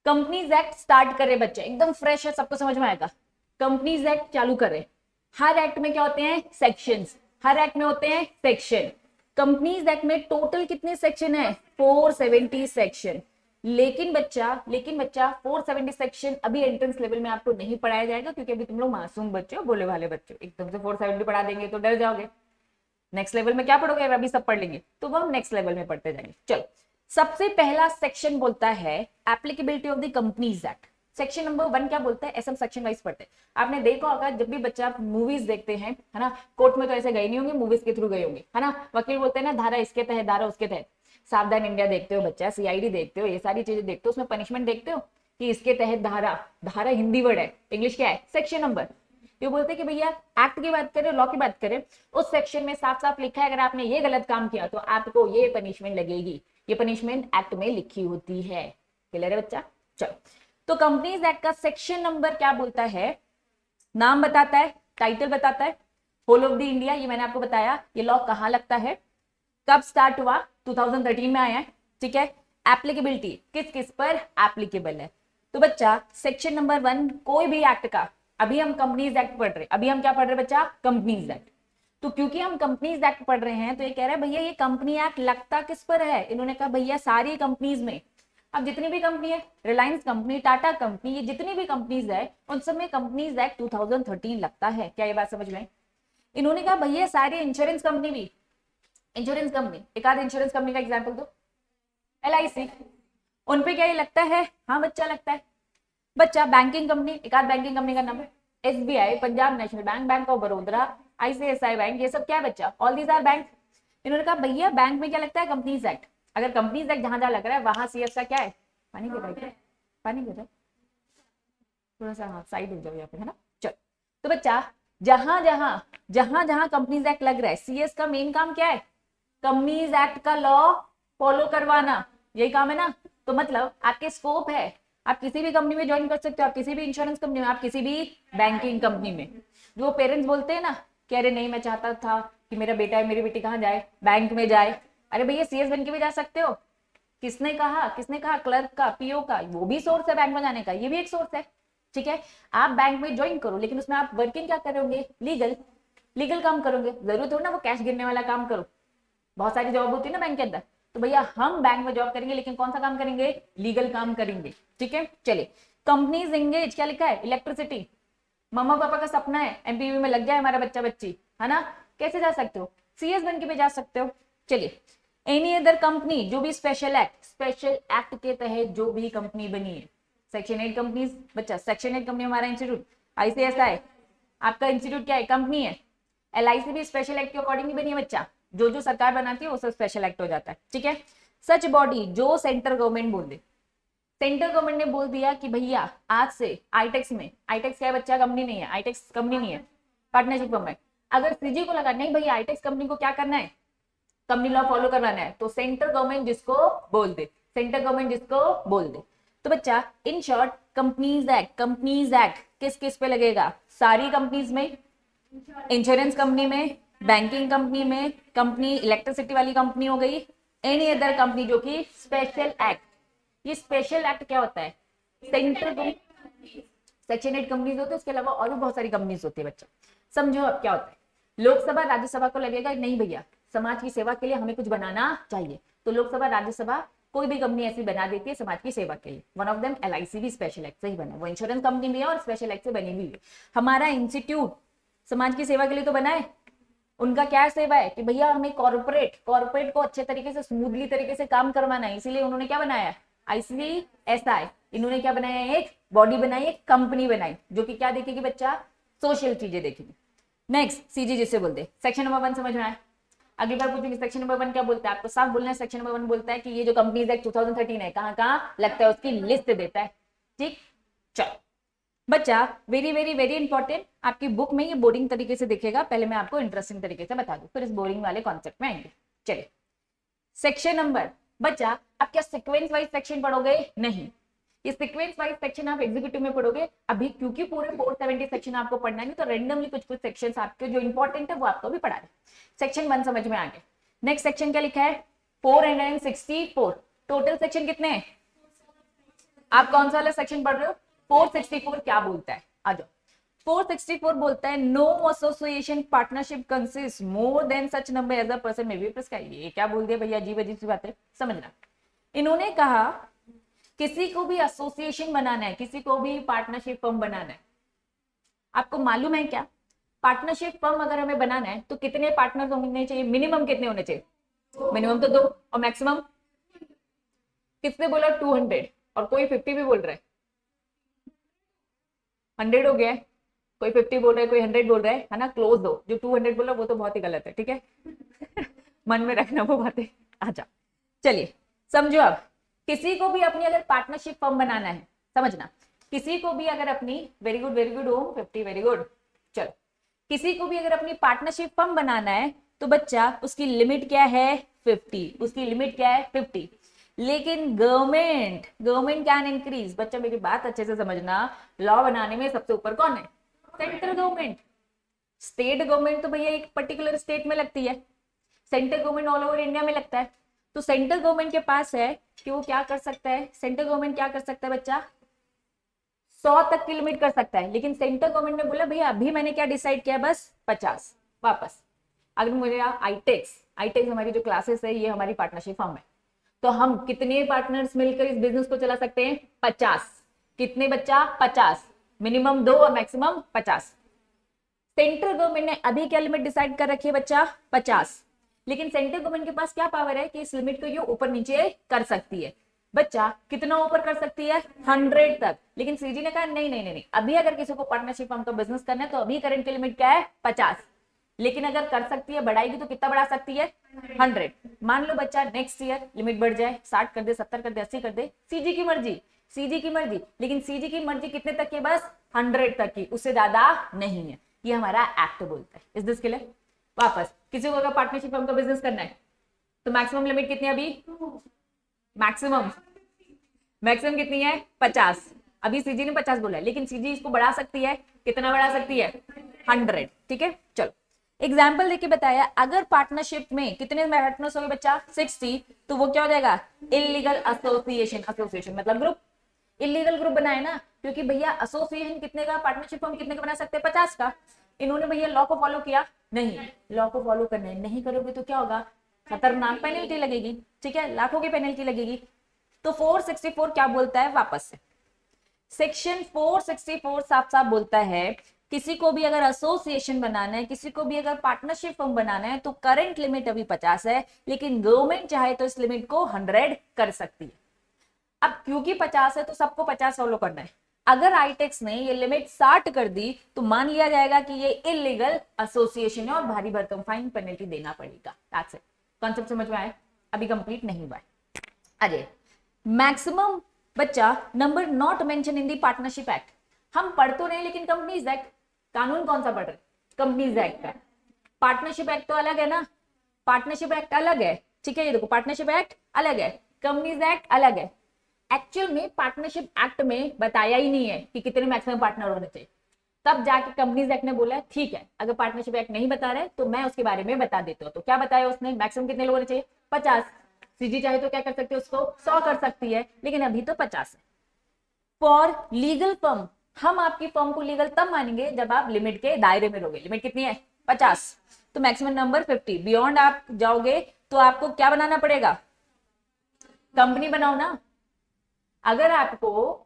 Companies act start करे बच्चे, एकदम फ्रेश है, सबको समझ में आएगा। कंपनीज एक्ट चालू करे। हर एक्ट में क्या होते हैं? सेक्शंस। हर एक्ट में होते हैं सेक्शन। कंपनीज एक्ट में टोटल कितने सेक्शन है? 470 सेक्शन। लेकिन बच्चा 470 सेक्शन अभी एंट्रेंस लेवल में आपको नहीं पढ़ाया जाएगा, क्योंकि अभी तुम लोग मासूम बच्चे हो, बोले वाले बच्चे हो। एकदम से 470 पढ़ा देंगे तो डर जाओगे। नेक्स्ट लेवल में क्या पढ़ोगे? अभी सब पढ़ लेंगे तो वो हम नेक्स्ट लेवल में पढ़ते जाएंगे। चलो, सबसे पहला सेक्शन बोलता है applicability of the companies act. Section number 1 क्या बोलता है? ऐसे हम सेक्शन वाइज पढ़ते हैं। आपने देखा होगा जब भी बच्चा मूवीज देखते हैं, है ना, कोर्ट में तो ऐसे गए नहीं होंगे, मूवीज के थ्रू गए होंगे, है ना। वकील बोलते हैं ना, धारा इसके तहत, धारा उसके तहत। सावधान इंडिया देखते हो बच्चा, सीआईडी देखते हो, ये सारी चीजें देखते हो, उसमें पनिशमेंट देखते हो कि इसके तहत धारा। धारा हिंदी वर्ड है, इंग्लिश क्या है? Section number. ये बोलते हैं कि भैया एक्ट की बात करें, लॉ की बात करें, उस सेक्शन में साफ साफ लिखा है अगर आपने ये गलत काम किया तो आपको ये पनिशमेंट लगेगी। ये पनिशमेंट एक्ट में लिखी होती है। क्लियर है बच्चा? चलो, तो कंपनीज एक्ट का सेक्शन नंबर क्या बोलता है? नाम बताता है, टाइटल बताता है, होल ऑफ द इंडिया, ये मैंने आपको बताया। ये लॉ कहां लगता है, कब स्टार्ट हुआ? 2013 में आया है, ठीक है। एप्लीकेबिलिटी, किस किस पर एप्लीकेबल है। तो बच्चा सेक्शन नंबर 1 कोई भी एक्ट का, अभी हम कंपनीज एक्ट पढ़ रहे, अभी हम क्या पढ़ रहे बच्चा? Companies act. तो क्योंकि हम कंपनीज एक्ट पढ़ रहे हैं तो ये कह रहा है भैया ये कंपनी एक्ट लगता किस पर है? इन्होंने कहा भैया सारी कंपनीज में। अब जितनी भी कंपनी है, रिलायंस कंपनी, टाटा कंपनी, ये जितनी भी कंपनीज है उन सब में कंपनीज एक्ट 2013 लगता है। क्या ये बात समझ में? इन्होंने कहा भैया सारी इंश्योरेंस कंपनी भी, इंश्योरेंस कंपनी, एक आध इंश्योरेंस कंपनी का एग्जाम्पल दो। LIC, उन पे क्या ये लगता है? हाँ बच्चा लगता है। बच्चा बैंकिंग कंपनी, एक आध बैंकिंग कंपनी का नाम है, SBI, Punjab national bank, bank of Baroda, ICICI bank, ये सब क्या है बच्चा? All these are bank. इन्होंने कहा भैया बैंक में क्या लगता है? Companies act. अगर कंपनीज एक्ट जहां जहां लग रहा है वहां CS का क्या है? पानी गिर रहा है, पानी गिर रहा है, थोड़ा सा हाँ साइड हो जाओ यहाँ पे, है ना। चलो, तो बच्चा जहां जहां कंपनीज एक्ट लग रहा है, CS का मेन काम क्या है? कंपनीज एक्ट का लॉ फॉलो करवाना, यही काम है ना। तो मतलब आपके स्कोप है, आप किसी भी कंपनी में ज्वाइन कर सकते हो, आप किसी भी इंश्योरेंस कंपनी में, आप किसी भी बैंकिंग कंपनी में। जो पेरेंट्स बोलते हैं ना कि अरे नहीं मैं चाहता था कि मेरा बेटा है, मेरी बेटी कहाँ जाए? बैंक में जाए। अरे भैया CS बन के भी जा सकते हो। किसने कहा? किसने कहा? क्लर्क का, PO का, वो भी सोर्स है बैंक में जाने का, ये भी एक सोर्स है, ठीक है। आप बैंक में ज्वाइन करो, लेकिन उसमें आप वर्किंग क्या करोगे? लीगल काम करोगे। जरूर थोड़ा ना वो कैश गिरने वाला काम करो, बहुत सारी जॉब होती है ना बैंक के अंदर। तो भैया हम बैंक में जॉब करेंगे, लेकिन कौन सा काम करेंगे? लीगल काम करेंगे, ठीक है। चलिए, कंपनीज एंगेज, क्या लिखा है? इलेक्ट्रिसिटी। मम्मा पापा का सपना है MPV में लग जाए हमारा बच्चा बच्ची, है ना। कैसे जा सकते हो? CS बन के भी जा सकते हो। चलिए, एनी अदर कंपनी, जो भी स्पेशल एक्ट के तहत जो भी कंपनी बनी है, सेक्शन 8 कंपनीज बच्चा, सेक्शन 8 कंपनी हमारा इंस्टीट्यूट, ICICI आपका इंस्टीट्यूट क्या है? कंपनी है। LIC भी स्पेशल एक्ट के अकॉर्डिंग ही बनी है बच्चा, जो जो सरकार बनाती है वो सब स्पेशल एक्ट हो जाता है, ठीक है। सच बॉडी, जो सेंट्रल गवर्नमेंट बोल दे, सेंट्रल गवर्नमेंट ने बोल दिया कि भैया आज से आईटेक्स में, आईटेक्स क्या है बच्चा? कंपनी नहीं है, आईटेक्स कंपनी नहीं है, पार्टनरशिप फर्म है। अगर CG को लगा नहीं भैया आईटेक्स कंपनी को क्या करना है? कंपनी लॉ फॉलो करवाना है, तो सेंट्रल गवर्नमेंट जिसको बोल दे, सेंट्रल गवर्नमेंट जिसको बोल दे। तो बच्चा इन शॉर्ट कंपनीज एक्ट किस किस पे लगेगा? सारी कंपनीज में, इंश्योरेंस कंपनी में, बैंकिंग कंपनी में, कंपनी इलेक्ट्रिसिटी वाली कंपनी हो गई, एनी अदर कंपनी जो कि स्पेशल एक्ट। ये स्पेशल एक्ट क्या होता है? सेंट्रल सेक्शन 8 कंपनीज होती है, उसके अलावा और भी बहुत सारी कंपनीज होती है बच्चा। समझो अब क्या होता है। लोकसभा राज्यसभा को लगेगा नहीं भैया समाज की सेवा के लिए हमें कुछ बनाना चाहिए, तो लोकसभा राज्यसभा कोई भी कंपनी ऐसी बना देती है समाज की सेवा के लिए। वन ऑफ देम LIC भी स्पेशल एक्ट से ही बना है, वो इंश्योरेंस कंपनी भी है और स्पेशल एक्ट से बनी भी है। हमारा इंस्टीट्यूट समाज की सेवा के लिए तो बना है। उनका क्या सेवा है कि भैया हमें कॉर्पोरेट को अच्छे तरीके से, स्मूथली तरीके से काम करवाना है, इसीलिए उन्होंने क्या बनाया? ICSI। इन्होंने क्या बनाया? एक बॉडी बनाई, एक कंपनी बनाई, जो कि क्या देखेगी बच्चा? सोशल चीजें देखेगी। नेक्स्ट CG जिसे बोलते हैं। सेक्शन नंबर 1 समझ में आया? अगली बार पूछेंगे सेक्शन नंबर 1 क्या बोलता है, आपको साफ बोलना है। सेक्शन नंबर 1 बोलता है कि ये जो कंपनीज एक्ट 2013 है कहाँ कहाँ लगता है उसकी लिस्ट देता है, ठीक। चलो बच्चा, वेरी वेरी वेरी इंपॉर्टेंट, आपकी बुक में ये बोरिंग तरीके से दिखेगा, पहले मैं आपको इंटरेस्टिंग तरीके से बता दूं, फिर इस बोरिंग वाले कॉन्सेप्ट में आएंगे। चलिए, सेक्शन नंबर, बच्चा आप क्या सीक्वेंस वाइज सेक्शन पढ़ोगे? नहीं, ये सीक्वेंस वाइज सेक्शन आप एग्जीक्यूटिव में पढ़ोगे। अभी क्योंकि पूरे 470 सेक्शन आपको पढ़ना है, तो रेंडमली कुछ कुछ सेक्शंस आपके जो इंपॉर्टेंट है वो आपको भी पढ़ा है। सेक्शन 1 समझ में आ गया। नेक्स्ट सेक्शन क्या लिखा है? 464। टोटल सेक्शन कितने हैं? आप कौन सा वाला सेक्शन पढ़ रहे हो? 464 क्या बोलता है, आ जाओ। 464 बोलता है no association partnership consist more than such number as a person may be prescribe. ये क्या बोल दिया भैया, अजीब अजीब सी बातें, समझना। इन्होंने कहा किसी को भी एसोसिएशन बनाना है, किसी को भी पार्टनरशिप फर्म बनाना है, आपको मालूम है क्या? पार्टनरशिप फर्म अगर हमें बनाना है तो कितने पार्टनर होने चाहिए? मिनिमम कितने होने चाहिए? मिनिमम तो 2, और मैक्सिमम किसने बोला? 200, और कोई 50 भी बोल रहा है। 100 हो गया है, कोई 50 बोल रहा है, कोई 100 बोल रहा है ना, क्लोज दो। जो 200 बोला वो तो बहुत ही गलत है, ठीक है मन में रखना वो बातें। अच्छा चलिए समझो, अब किसी को भी अपनी अगर पार्टनरशिप फर्म बनाना है, समझना, किसी को भी अगर अपनी, वेरी गुड ओम 50, वेरी गुड। चलो, किसी को भी अगर अपनी पार्टनरशिप फर्म बनाना है तो बच्चा उसकी लिमिट क्या है? 50। उसकी लिमिट क्या है? 50। लेकिन गवर्नमेंट कैन इंक्रीज। बच्चा मेरी बात अच्छे से समझना, लॉ बनाने में सबसे ऊपर कौन है? Central government. स्टेट गवर्नमेंट तो भैया एक पर्टिकुलर स्टेट में लगती है, central government all over India में लगता है। तो सेंट्रल गवर्नमेंट के पास है कि वो क्या कर सकता है, सेंट्रल गवर्नमेंट क्या कर सकता है बच्चा? 100 तक की लिमिट कर सकता है। लेकिन सेंट्रल गवर्नमेंट ने बोला भैया अभी मैंने क्या डिसाइड किया, बस 50। वापस अगर मुझे आईटेक्स हमारी जो क्लासेस है, ये हमारी पार्टनरशिप फर्म है, तो हम कितने पार्टनर्स मिलकर इस बिजनेस को चला सकते हैं? 50। कितने बच्चा? 50। मिनिमम 2 और मैक्सिमम 50। सेंट्रल गवर्नमेंट ने अभी क्या लिमिट डिसाइड कर रखी है बच्चा? 50। लेकिन सेंट्रल गवर्नमेंट के पास क्या पावर है कि इस लिमिट को ये ऊपर नीचे कर सकती है। बच्चा कितना ऊपर कर सकती है? 100 तक। लेकिन सीजी ने कहा नहीं नहीं नहीं, अभी अगर किसी को पार्टनरशिप फर्म का बिजनेस करना है तो अभी करंट की लिमिट क्या है? 50। लेकिन अगर कर सकती है, बढ़ाएगी तो कितना बढ़ा सकती है? 100। मान लो बच्चा नेक्स्ट ईयर लिमिट बढ़ जाए, 60 कर दे, 70 कर दे, 80 कर दे, सीजी की मर्जी, सीजी की मर्जी। लेकिन सीजी की मर्जी कितने तक की? बस 100 तक की, उससे ज्यादा नहीं है। ये हमारा एक्ट बोलता है। इस दिस के लिए वापस किसी को अगर पार्टनरशिप फर्म का बिजनेस करना है तो मैक्सिमम लिमिट कितनी है अभी? मैक्सिमम कितनी है? 50। अभी सीजी ने 50 बोला है, लेकिन सीजी इसको बढ़ा सकती है। कितना बढ़ा सकती है? 100। ठीक है, चलो एग्जाम्पल देके बताया, अगर पार्टनरशिप में कितने पार्टनर्स हो गए बच्चा? 60, तो वो क्या हो जाएगा? Illegal association. एसोसिएशन मतलब ग्रुप, इलीगल ग्रुप बनाए ना, क्योंकि भैया एसोसिएशन कितने का, पार्टनरशिप हम कितने का बना सकते हैं? 50 का। इन्होंने भैया लॉ को फॉलो किया नहीं, लॉ को फॉलो करना है, नहीं करोगे तो क्या होगा? खतरनाक पेनल्टी लगेगी, ठीक है, लाखों की पेनल्टी लगेगी। तो 464 क्या बोलता है? वापस से सेक्शन 464 साफ साफ बोलता है किसी को भी अगर एसोसिएशन बनाना है, किसी को भी अगर पार्टनरशिप फर्म बनाना है तो करंट लिमिट अभी 50 है, लेकिन गवर्नमेंट चाहे तो इस लिमिट को 100 कर सकती है। अब क्योंकि 50 है तो सबको 50 फॉलो करना है। अगर आईटेक्स ने ये लिमिट 60 कर दी तो मान लिया जाएगा कि ये इलीगल एसोसिएशन है और भारी भरकम फाइन पेनल्टी देना पड़ेगा। That's it. कॉन्सेप्ट समझ में आया? अभी कंप्लीट नहीं हुआ है। अजय, मैक्सिमम बच्चा number not mention in the partnership act. हम पढ़ तो रहे लेकिन कंपनीज एक्ट, कानून कौन सा पढ़ रहे? कंपनीज एक्ट का। पार्टनरशिप एक्ट तो अलग है ना, पार्टनरशिप एक्ट अलग है, ठीक है, ये देखो पार्टनरशिप एक्ट अलग है, कंपनीज एक्ट अलग है। एक्चुअल में पार्टनरशिप एक्ट में बताया ही नहीं है कि कितने मैक्सिमम पार्टनर होने चाहिए, तब जाके कंपनीज एक्ट ने बोला ठीक है अगर पार्टनरशिप एक्ट नहीं बता रहे तो मैं उसके बारे में बता देता हूँ। तो क्या बताया उसने? मैक्सिमम कितने लोग होने चाहिए? 50। सीजी चाहे तो क्या कर सकते हैं? उसको 100 कर सकती है, लेकिन अभी तो 50 है। फॉर लीगल फर्म, हम आपकी फर्म को लीगल तब मानेंगे जब आप लिमिट के दायरे में रहोगे। लिमिट कितनी है? 50। तो मैक्सिमम नंबर 50। बियॉन्ड आप जाओगे तो आपको क्या बनाना पड़ेगा? कंपनी बनाओ ना। अगर आपको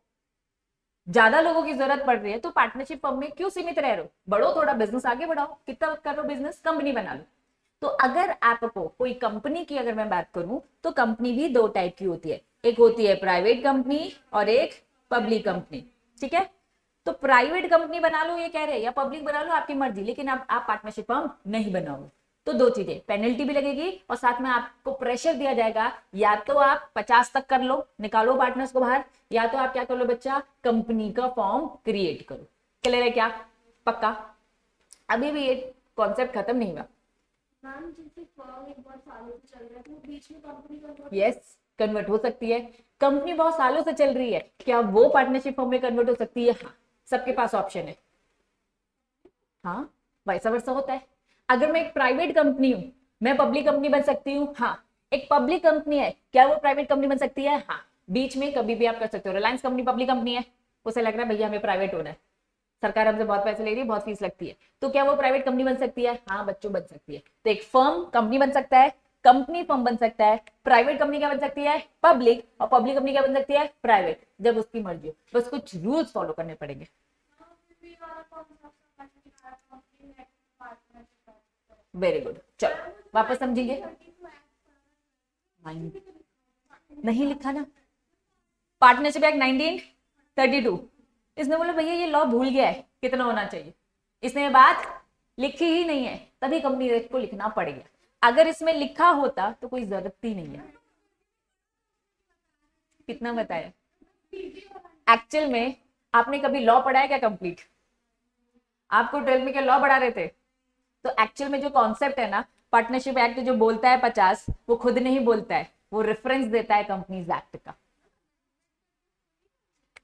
ज्यादा लोगों की जरूरत पड़ रही है तो पार्टनरशिप फर्म में क्यों सीमित रह रहे हो? बढ़ो थोड़ा, बिजनेस आगे बढ़ाओ। कितना कर रहे हो बिजनेस? कंपनी बना लो। तो अगर आपको कोई कंपनी की अगर मैं बात करूं तो कंपनी भी 2 टाइप की होती है, एक होती है प्राइवेट कंपनी और एक पब्लिक कंपनी, ठीक है। तो प्राइवेट कंपनी बना लो ये कह रहे हैं, या पब्लिक बना लो, आपकी मर्जी, लेकिन आप पार्टनरशिप फर्म नहीं बनाओगे तो 2 चीजें, पेनल्टी भी लगेगी और साथ में आपको प्रेशर दिया जाएगा, या तो आप 50 तक कर लो, निकालो पार्टनर्स को बाहर, या तो आप क्या कर लो बच्चा? कंपनी का फॉर्म क्रिएट करो। क्लियर है क्या? पक्का? अभी भी ये कॉन्सेप्ट खत्म नहीं हुआ। यस, कन्वर्ट हो सकती है। कंपनी बहुत सालों से चल रही है, क्या वो पार्टनरशिप फॉर्म में कन्वर्ट हो सकती है? हाँ, सबके पास ऑप्शन है। हाँ, वैसा वर्षा होता है। अगर मैं एक प्राइवेट कंपनी हूं, मैं पब्लिक कंपनी बन सकती हूँ। हाँ, एक पब्लिक कंपनी है, क्या वो प्राइवेट कंपनी बन सकती है? हाँ। बीच में कभी भी आप कर सकते हो। रिलायंस कंपनी पब्लिक कंपनी है, उसे लग रहा है भैया हमें प्राइवेट होना है, सरकार हमसे बहुत पैसे ले रही है, बहुत फीस लगती है, तो क्या वो प्राइवेट कंपनी बन सकती है? हाँ बच्चों बन सकती है। तो एक फर्म कंपनी बन सकता है, कंपनी फर्म बन सकता है, प्राइवेट कंपनी क्या बन सकती है? पब्लिक, और पब्लिक कंपनी क्या बन सकती है? प्राइवेट, जब उसकी मर्जी हो। बस कुछ रूल्स फॉलो करने पड़ेंगे। वेरी गुड, चलो वापस समझेंगे। नहीं लिखा ना पार्टनरशिप एक्ट 1932, इसने बोला भैया ये लॉ भूल गया है कितना होना चाहिए, इसने बात लिखी ही नहीं है, तभी कंपनी एक्ट को लिखना पड़ेगा। अगर इसमें लिखा होता तो कोई जरूरत ही नहीं है। कितना बताया? एक्चुअल में आपने कभी लॉ पढ़ा है क्या कंप्लीट? आपको 12th में क्या लॉ पढ़ा रहे थे? तो एक्चुअल में जो कॉन्सेप्ट है ना, पार्टनरशिप एक्ट जो बोलता है 50, वो खुद नहीं बोलता है, वो रेफरेंस देता है कंपनीज एक्ट का।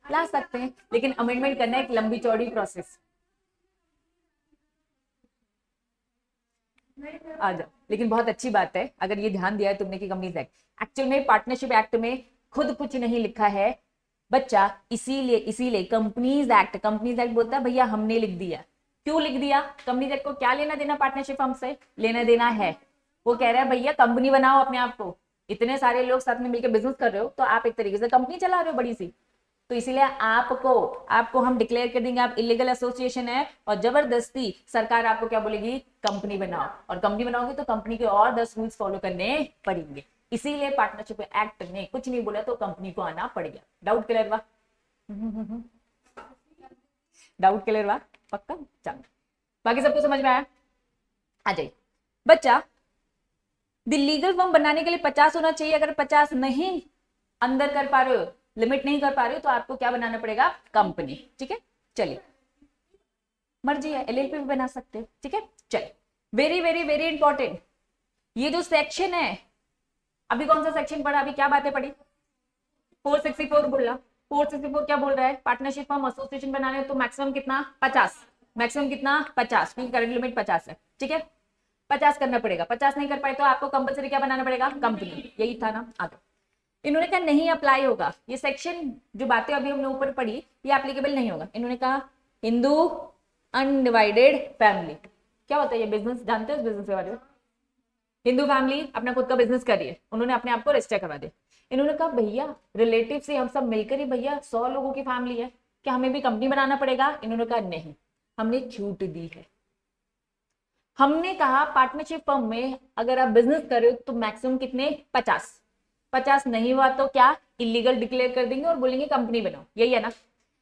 ला सकते हैं, लेकिन अमेंडमेंट करना एक लंबी चौड़ी प्रोसेस। आ जाओ, लेकिन बहुत अच्छी बात है अगर ये ध्यान दिया है तुमने कि कंपनीज एक्ट, एक्चुअल में पार्टनरशिप एक्ट में खुद कुछ नहीं लिखा है बच्चा, इसीलिए कंपनीज एक्ट बोलता है भैया हमने लिख दिया। क्यों लिख दिया? कंपनीज एक्ट को क्या लेना देना पार्टनरशिप हमसे? लेना देना है। वो कह रहा है भैया कंपनी बनाओ अपने आप को, इतने सारे लोग साथ में मिलकर बिजनेस कर रहे हो, तो आप एक तरीके से कंपनी चला रहे हो बड़ी सी, तो इसीलिए आपको हम डिक्लेयर कर देंगे आप इलीगल एसोसिएशन है, और जबरदस्ती सरकार आपको क्या बोलेगी? कंपनी बनाओ, और कंपनी बनाओगे तो कंपनी के और 10 रूल्स फॉलो करने पड़ेंगे। इसीलिए पार्टनरशिप एक्ट ने कुछ नहीं बोला तो कंपनी को आना पड़ेगा। डाउट क्लियर हुआ? डाउट क्लियर हुआ? पक्का? चलो बाकी सबको समझ में आया? आ जाइए बच्चा, द लीगल फॉर्म बनाने के लिए 50 होना चाहिए। अगर 50 नहीं अंदर कर पा रहे हो, लिमिट नहीं कर पा रहे हो, तो आपको क्या बनाना पड़ेगा? कंपनी। ठीक है, चलिए मर्जी है, एलएलपी भी बना सकते हो। ठीक है, चलिए वेरी वेरी वेरी इंपॉर्टेंट, ये जो सेक्शन है, अभी कौन सा सेक्शन पढ़ा? अभी क्या बातें पढ़ी? 464 बोला। 464 क्या बोल रहा है? पार्टनरशिप फॉर्म एसोसिएशन बनाने तो मैक्सिमम कितना? 50। मैक्सिमम कितना? 50, क्योंकि करंट लिमिट 50 है। ठीक है, 50 करना पड़ेगा। 50 नहीं कर पाए तो आपको कंपलसरी क्या बनाना पड़ेगा? कंपनी। यही था ना आगे। इन्होंने कहा नहीं अप्लाई होगा ये सेक्शन, जो बातें अभी हमने ऊपर पढ़ी ये एप्लीकेबल नहीं होगा। इन्होंने कहा हिंदू अनडिवाइडेड फैमिली क्या होता है? ये बिजनेस जानते हो? बिजनेस के बारे में, हिंदू फैमिली अपना खुद का बिजनेस करिए, उन्होंने अपने आप को रजिस्टर करवा दिया। इन्होंने कहा भैया रिलेटिव से हम सब मिलकर ही भैया 100 लोगों की फैमिली है, क्या हमें भी कंपनी बनाना पड़ेगा? इन्होंने कहा नहीं, हमने छूट दी है। हमने कहा पार्टनरशिप फर्म में अगर आप बिजनेस कर रहे हो तो मैक्सिमम कितने? 50 नहीं हुआ तो क्या? इलीगल डिक्लेयर कर देंगे और बोलेंगे कंपनी बनाओ, यही है ना।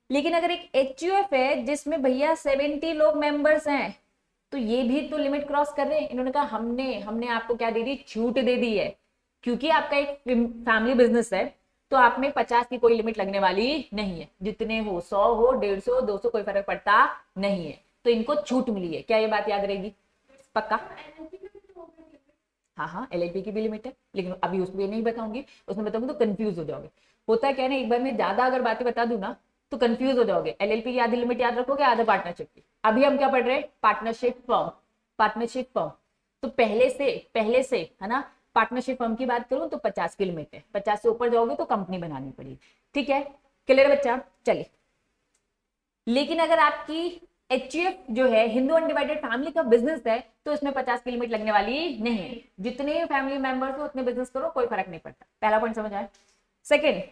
लेकिन अगर एक एचयूएफ है जिसमें भैया 70 लोग मेंबर्स हैं, तो ये भी तो लिमिट क्रॉस कर रहे हैं। इन्होंने कहा हमने आपको क्या दे दी? छूट दे दी है, क्योंकि आपका एक फैमिली बिजनेस है, तो आप में 50 की कोई लिमिट लगने वाली नहीं है, जितने हो 100 हो 150 200 कोई फर्क पड़ता नहीं है, तो इनको छूट मिली है। क्या ये बात याद रहेगी? पक्का? हाँ हाँ, एलएलपी की भी लिमिट है, लेकिन अभी उसमें नहीं बताऊंगी, उसमें बताऊंगी तो कंफ्यूज हो जाओगे। होता है क्या ना, एक बार में ज्यादा अगर बातें बता दूं ना तो कंफ्यूज हो जाओगे। एलएलपी की आधी लिमिट याद रखोगे, आधा पार्टनरशिप की। अभी हम क्या पढ़ रहे हैं? Partnership firm. पार्टनरशिप फर्म तो पहले से है ना, पार्टनरशिप फर्म की बात करूं तो 50 की लिमिट है, 50 से ऊपर जाओगे तो कंपनी बनानी पड़ेगी। ठीक है, क्लियर बच्चा? चलिए, लेकिन अगर आपकी एचयूएफ जो है हिंदू अनडिवाइडेड फैमिली का बिजनेस है, तो इसमें 50 की लिमिट लगने वाली नहीं है, जितने फैमिली मेंबर्स हो उतने बिजनेस करो, कोई फर्क नहीं पड़ता। पहला पॉइंट समझ आया? सेकेंड,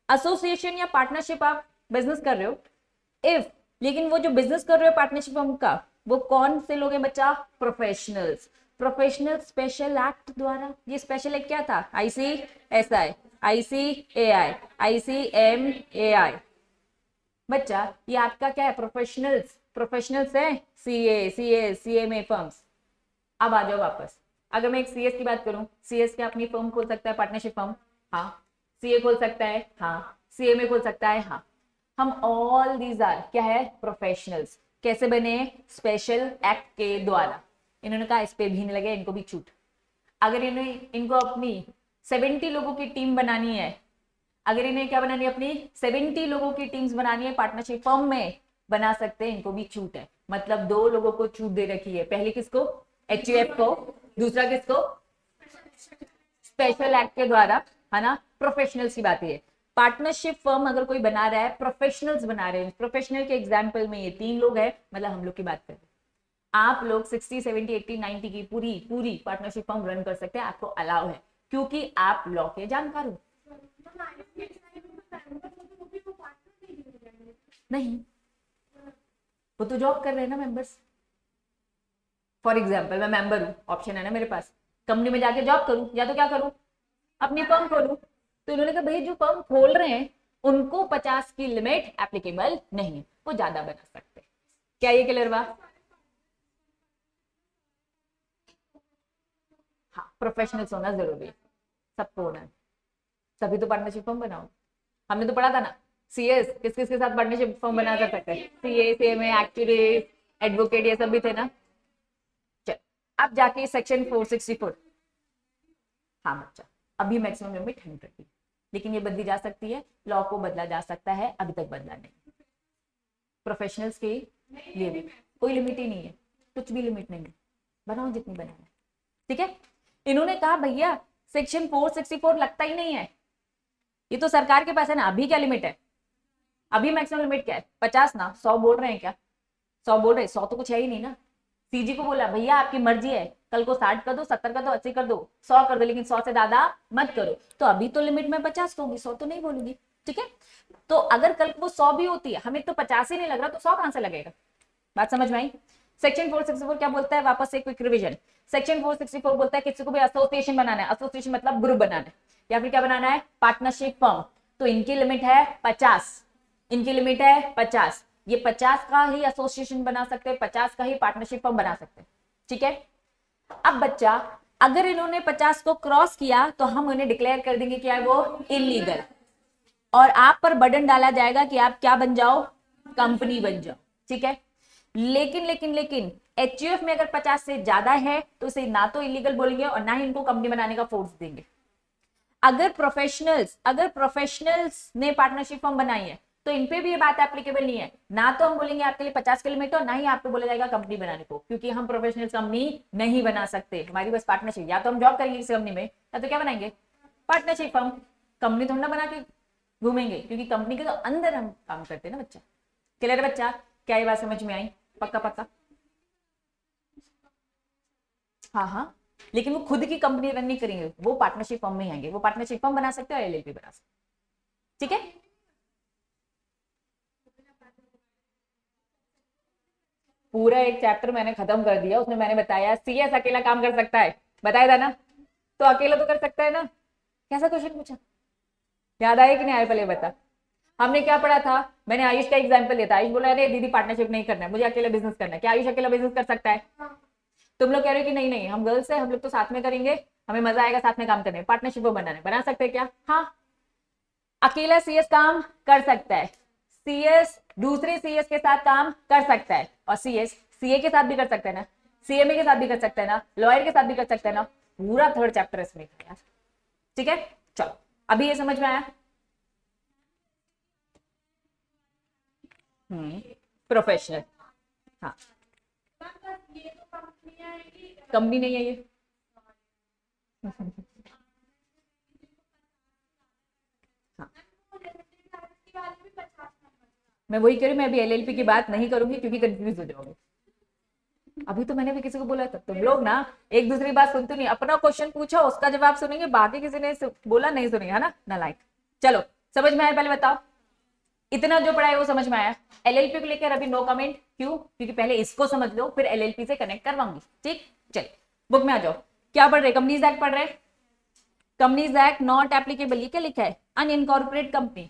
एसोसिएशन या पार्टनरशिप आप बिजनेस कर रहे हो इफ, लेकिन वो जो बिजनेस कर रहे हो पार्टनरशिप का, वो कौन से लोग हैं बच्चा? प्रोफेशनल्स। प्रोफेशनल स्पेशल एक्ट द्वारा, ये स्पेशल एक्ट क्या था? ICSI, ICAI, ICMAI। बच्चा ये आपका क्या है? प्रोफेशनल्स है, CMA फर्म्स। अब आ जाओ वापस, अगर मैं एक CS की बात करूं, CS क्या अपनी फर्म खोल सकता है? पार्टनरशिप फर्म, हाँ। CA खोल सकता है, हाँ। CMA खोल सकता है, हाँ। हम ऑल दीज आर क्या है? प्रोफेशनल्स। कैसे बने? स्पेशल एक्ट के द्वारा। इन्होंने कहा इस पे भी नहीं लगे, इनको भी छूट। अगर इनको अपनी 70 लोगों की टीम बनानी है, अगर इन्हें क्या बनानी है? अपनी 70 लोगों की टीम्स बनानी है, पार्टनरशिप फर्म में बना सकते हैं, इनको भी छूट है। मतलब 2 लोगों को छूट दे रखी है। पहली किसको? एचयूएफ को। दूसरा किसको? स्पेशल एक्ट के द्वारा, है ना, प्रोफेशनल्स की बात है। पार्टनरशिप फर्म अगर कोई बना रहा है, प्रोफेशनल्स बना रहे हैं, प्रोफेशनल के एग्जाम्पल में ये 3 लोग हैं, मतलब हम लोग की बात करें, आप लोग 60, 70, 80, 90 की पूरी पूरी पार्टनरशिप फर्म रन कर सकते हैं, आपको अलाउ है, क्योंकि आप लॉ के जानकार हो। नहीं, वो तो जॉब कर रहे हैं ना मेंबर्स। फॉर एग्जाम्पल मैं मेंबर हूँ, ऑप्शन है ना मेरे पास, कंपनी में जाके जॉब करूँ या तो क्या करूँ, अपनी फर्म खोलूँ। तो इन्होंने कहा भाई जो फर्म खोल रहे हैं उनको 50 की लिमिट एप्लीकेबल नहीं है, वो ज्यादा बना सकते हैं। क्या ये क्लियर हुआ? हाँ, प्रोफेशनल्स होना जरूरी है, सबको होना है, तभी तो पार्टनरशिप फर्म बनाओ। हमने तो पढ़ा था ना, सीएस किस किस के साथ पार्टनरशिप फर्म बना कर सकते हैं, सीए, सीएमए, एक्चुअली एडवोकेट, ये सब भी थे ना। चल, अब जाके सेक्शन 464। हाँ बच्चा, अभी मैक्सिमम लिमिट 100 की, लेकिन ये बदली जा सकती है, लॉ को बदला जा सकता है, अभी तक बदला नहीं। प्रोफेशनल्स के लिए भी कोई लिमिट ही नहीं है, कुछ भी लिमिट नहीं है, बनाओ जितनी बनाना है, ठीक है। इन्होंने कहा भैया सेक्शन 464 लगता ही नहीं है, ये तो सरकार के पास है ना, अभी क्या लिमिट है, अभी मैक्सिमम लिमिट क्या है, 50 ना, 100 बोल रहे हैं क्या, 100 बोल रहे, 100 तो कुछ है ही नहीं ना। सीजी को बोला भैया आपकी मर्जी है, कल को 60 कर दो, 70 कर दो, 80 कर दो, 100 कर दो, लेकिन 100 से ज्यादा मत करो। तो अभी तो लिमिट में 50 कहूंगी, 100 तो नहीं बोलूंगी, ठीक है। तो अगर कल वो 100 भी होती है, हमें तो 50 ही नहीं लग रहा, तो 100 कहां से लगेगा? बात समझ में आई? सेक्शन 464 क्या बोलता है, वापस से क्विक रिवीजन। सेक्शन 464 बोलता है किसी को भी एसोसिएशन बनाना है, एसोसिएशन मतलब ग्रुप बनाना है, या फिर क्या बनाना है, पार्टनरशिप फर्म, तो इनकी लिमिट है 50, इनकी लिमिट है 50, ये 50 का ही एसोसिएशन बना सकते हैं, 50 का ही पार्टनरशिप फर्म बना सकते हैं, ठीक है। अब बच्चा, अगर इन्होंने 50 को क्रॉस किया तो हम उन्हें डिक्लेयर कर देंगे क्या है वो इलीगल, और आप पर बर्डन डाला जाएगा कि आप क्या बन जाओ, कंपनी बन जाओ, ठीक है। लेकिन एचयूएफ में अगर 50 से ज्यादा है तो इसे ना तो इलीगल बोलेंगे और ना ही इनको कंपनी बनाने का फोर्स देंगे। अगर प्रोफेशनल्स ने पार्टनरशिप फॉर्म बनाई है तो इनपे भी ये बात एप्लीकेबल नहीं है, ना तो हम बोलेंगे आपके लिए 50 की लिमिट हो, ना ही आपको बोला जाएगा कंपनी बनाने को, क्योंकि हम प्रोफेशनल कंपनी नहीं बना सकते, हमारी बस पार्टनरशिप, या तो हम जॉब करेंगे किसी कंपनी में, या तो क्या बनाएंगे, पार्टनरशिप फर्म। कंपनी थोड़ा बना के घूमेंगे, क्योंकि कंपनी के तो अंदर हम काम करते हैं ना बच्चा। क्लियर है बच्चा? क्या ये बात समझ में आई? पक्का पक्का? हाँ हाँ, लेकिन वो खुद की कंपनी रन नहीं करेंगे, वो पार्टनरशिप फर्म में आएंगे, वो पार्टनरशिप फर्म बना सकते हैं और एलएलपी बना सकते हैं, ठीक है। पूरा एक चैप्टर मैंने खत्म कर दिया, उसमें मैंने बताया सीएस अकेला काम कर सकता है, बताया था ना, तो अकेला तो कर सकता है ना। कैसा क्वेश्चन पूछा, याद आया कि नहीं आया, पहले बता। हमने क्या पढ़ा था, मैंने आयुष का एग्जाम्पल लिया था, आयुष बोला अरे दीदी पार्टनरशिप नहीं करना है, मुझे अकेला बिजनेस करना है, क्या आयुष अकेला बिजनेस कर सकता है? तुम लोग कह रहे हो कि नहीं नहीं हम गर्ल्स है, हम लोग तो साथ में करेंगे, हमें मजा आएगा साथ में काम करने में, पार्टनरशिप बनाना है, बना सकते हैं क्या? हाँ, अकेला सीएस काम कर सकता है, सीएस दूसरे सीएस के साथ काम कर सकता है, और सीएस सीए के साथ भी कर सकता है ना, सीएमए के साथ भी कर सकता है ना, लॉयर के साथ भी कर सकता है ना, पूरा 3rd चैप्टर इसमें यार, ठीक है। चलो, अभी ये समझ में आया? प्रोफेशनल, हाँ, कंपनी नहीं है ये। हाँ, मैं वही कह रही हूँ, मैं अभी एलएलपी की बात नहीं करूंगी क्योंकि कंफ्यूज हो जाओगे। अभी तो मैंने भी किसी को बोला था, तुम लोग ना एक दूसरी बात सुनते नहीं, अपना क्वेश्चन पूछो उसका जवाब सुनेंगे, बाकी किसी ने बोला नहीं सुनेंगे, है ना, नालायक। चलो, समझ में आया? पहले बताओ, इतना जो पढ़ा है वो समझ में आया? एलएलपी को लेकर अभी नो कमेंट, क्यों? क्योंकि पहले इसको समझ लो, फिर एलएलपी से कनेक्ट करवाऊंगी, ठीक। चलिए, बुक में आ जाओ, क्या पढ़ रहे, कंपनीज एक्ट पढ़ रहे, कंपनीज एक्ट नॉट एप्लीकेबल, ये क्या लिखा है, unincorporate company,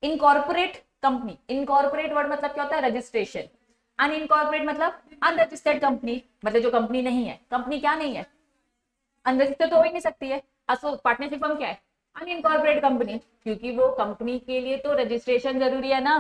incorporate company, incorporate word मतलब क्या होता है, रजिस्ट्रेशन, अनइनकॉर्पोरेट मतलब अनरजिस्टर्ड कंपनी, मतलब जो कंपनी नहीं है, कंपनी क्या नहीं है, अनरजिस्टर्ड तो हो ही नहीं सकती है। पार्टनरशिप फर्म क्या है, अनइनकॉर्पोरेट कंपनी, क्योंकि वो कंपनी के लिए तो रजिस्ट्रेशन जरूरी है ना,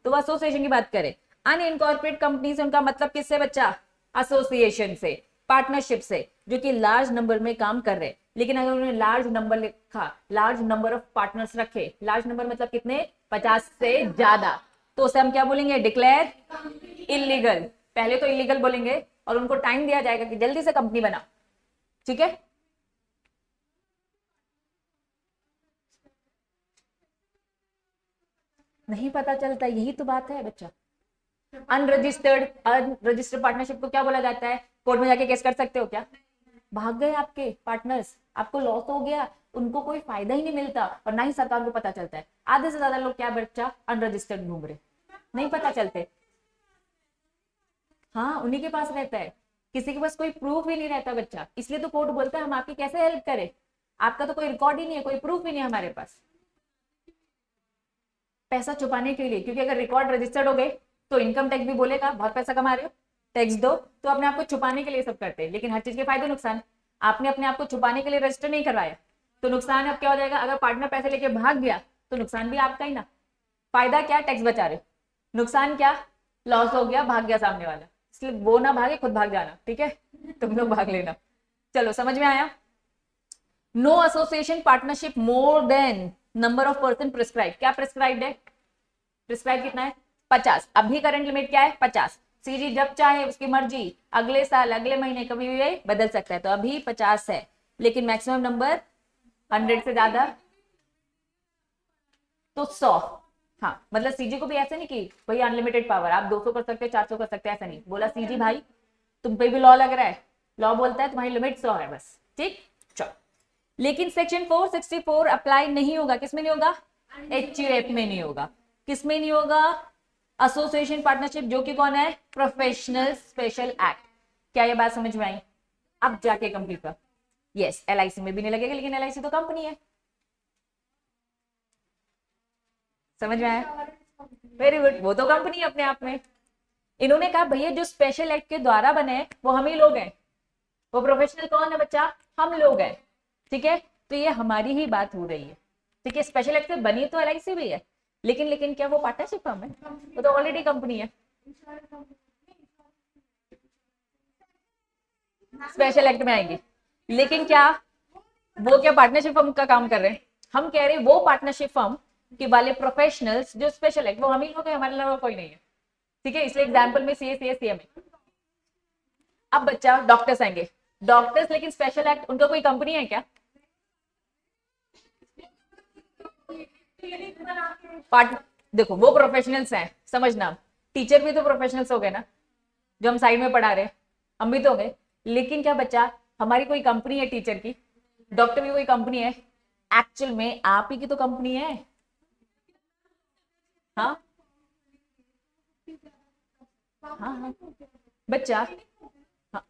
तो वो एसोसिएशन की बात करें। अनइनकॉर्पोरेट कंपनी से उनका मतलब किससे बच्चा, एसोसिएशन से, पार्टनरशिप से, जो कि लार्ज नंबर में काम कर रहे हैं। लेकिन अगर उन्होंने लार्ज नंबर लिखा, लार्ज नंबर ऑफ पार्टनर्स रखे, लार्ज नंबर मतलब कितने, 50 से ज्यादा, तो उसे हम क्या बोलेंगे, डिक्लेयर इलीगल। पहले तो इलीगल बोलेंगे और उनको टाइम दिया जाएगा कि जल्दी से कंपनी बनाओ, ठीक है। नहीं पता चलता, यही तो बात है बच्चा। अनरजिस्टर्ड पार्टनरशिप को क्या बोला जाता है? कोर्ट में जाके केस कर सकते हो क्या? भाग गए आपके पार्टनर्स, आपको लॉस हो गया, उनको कोई फायदा ही नहीं मिलता और ना ही सरकार को पता चलता है। आधे से ज्यादा लोग क्या बच्चा अनरजिस्टर्ड घूम रहे, नहीं पता चलते। हाँ, उन्हीं के पास रहता है, किसी के पास कोई प्रूफ ही नहीं रहता बच्चा। इसलिए तो कोर्ट बोलता है हम आपकी कैसे हेल्प करें, आपका तो कोई रिकॉर्ड ही नहीं है, कोई प्रूफ ही नहीं है हमारे पास। पैसा छुपाने के लिए, क्योंकि अगर रिकॉर्ड रजिस्टर्ड हो गए तो इनकम टैक्स भी बोलेगा बहुत पैसा कमा रहे हो, टैक्स दो। तो अपने आप को छुपाने के लिए सब करते हैं, लेकिन हर चीज के फायदे नुकसान। आपने अपने आप को छुपाने के लिए रजिस्टर नहीं करवाया तो नुकसान अब क्या हो जाएगा? अगर पार्टनर पैसे लेके भाग गया तो नुकसान भी आपका ही ना। फायदा क्या? टैक्स बचा रहे हो। नुकसान क्या? लॉस हो गया, भाग गया सामने वाला। इसलिए वो ना भागे, खुद भाग जाना, ठीक है? तुम लोग भाग लेना। चलो, समझ में आया? No association partnership more than number of person prescribe. क्या प्रिस्क्राइब्ड है? प्रिस्क्राइब कितना है? 50। अभी करंट लिमिट क्या है? 50। सीजी जब चाहे उसकी मर्जी अगले साल, अगले महीने कभी भी बदल सकता है। तो अभी 50 है, लेकिन मैक्सिमम नंबर 100 से ज्यादा तो 100। हाँ, मतलब सीजी को भी ऐसे नहीं कि भाई अनलिमिटेड पावर, आप 200 कर सकते हो, 400 कर सकते हैं, ऐसा नहीं बोला सीजी भाई। तुम पे भी लॉ लग रहा है, लॉ बोलता है तुम्हारी लिमिट 100 है बस, ठीक? चलो, लेकिन सेक्शन 464 अप्लाई नहीं होगा। किसमें नहीं होगा? एचयूएफ में नहीं होगा। किसमें नहीं होगा? एसोसिएशन पार्टनरशिप, जो कि कौन है? Professional special act. क्या ये बात समझ में आई? अब जाके कंप्लीट कर। यस, एलआईसी में भी नहीं लगेगा, लेकिन एलआईसी तो कंपनी है। समझ में आया? वेरी गुड, वो तो कंपनी है अपने आप में। इन्होंने कहा भैया जो स्पेशल एक्ट के द्वारा बने वो हम ही लोग हैं। वो प्रोफेशनल कौन है बच्चा? हम लोग हैं, ठीक है? तो ये हमारी ही बात हो रही है, ठीक है? स्पेशल एक्ट से बनी तो एलआईसी भी है, लेकिन क्या वो पार्टनरशिप फर्म है? वो तो ऑलरेडी कंपनी है। स्पेशल एक्ट में आएंगे, लेकिन क्या वो क्या पार्टनरशिप फर्म का काम कर रहे हैं? हम कह रहे हैं वो पार्टनरशिप फर्म के वाले प्रोफेशनल्स जो स्पेशल एक्ट, वो हम ही लोग हैं, हमारे अलावा कोई नहीं है, ठीक है? इसलिए एग्जाम्पल में सीए, सीए, सीएम है। अब बच्चा डॉक्टर्स आएंगे, डॉक्टर्स लेकिन स्पेशल एक्ट, उनका कोई कंपनी है क्या? पार्ट देखो, वो प्रोफेशनल्स हैं, समझना। टीचर भी तो प्रोफेशनल्स हो गए ना, जो हम साइड में पढ़ा रहे, हम भी तो हो गए। लेकिन क्या बच्चा, हमारी कोई कंपनी है टीचर की, डॉक्टर की कोई कंपनी है? एक्चुअल में आप ही की तो कंपनी है। हाँ हाँ हाँ बच्चा, हाँ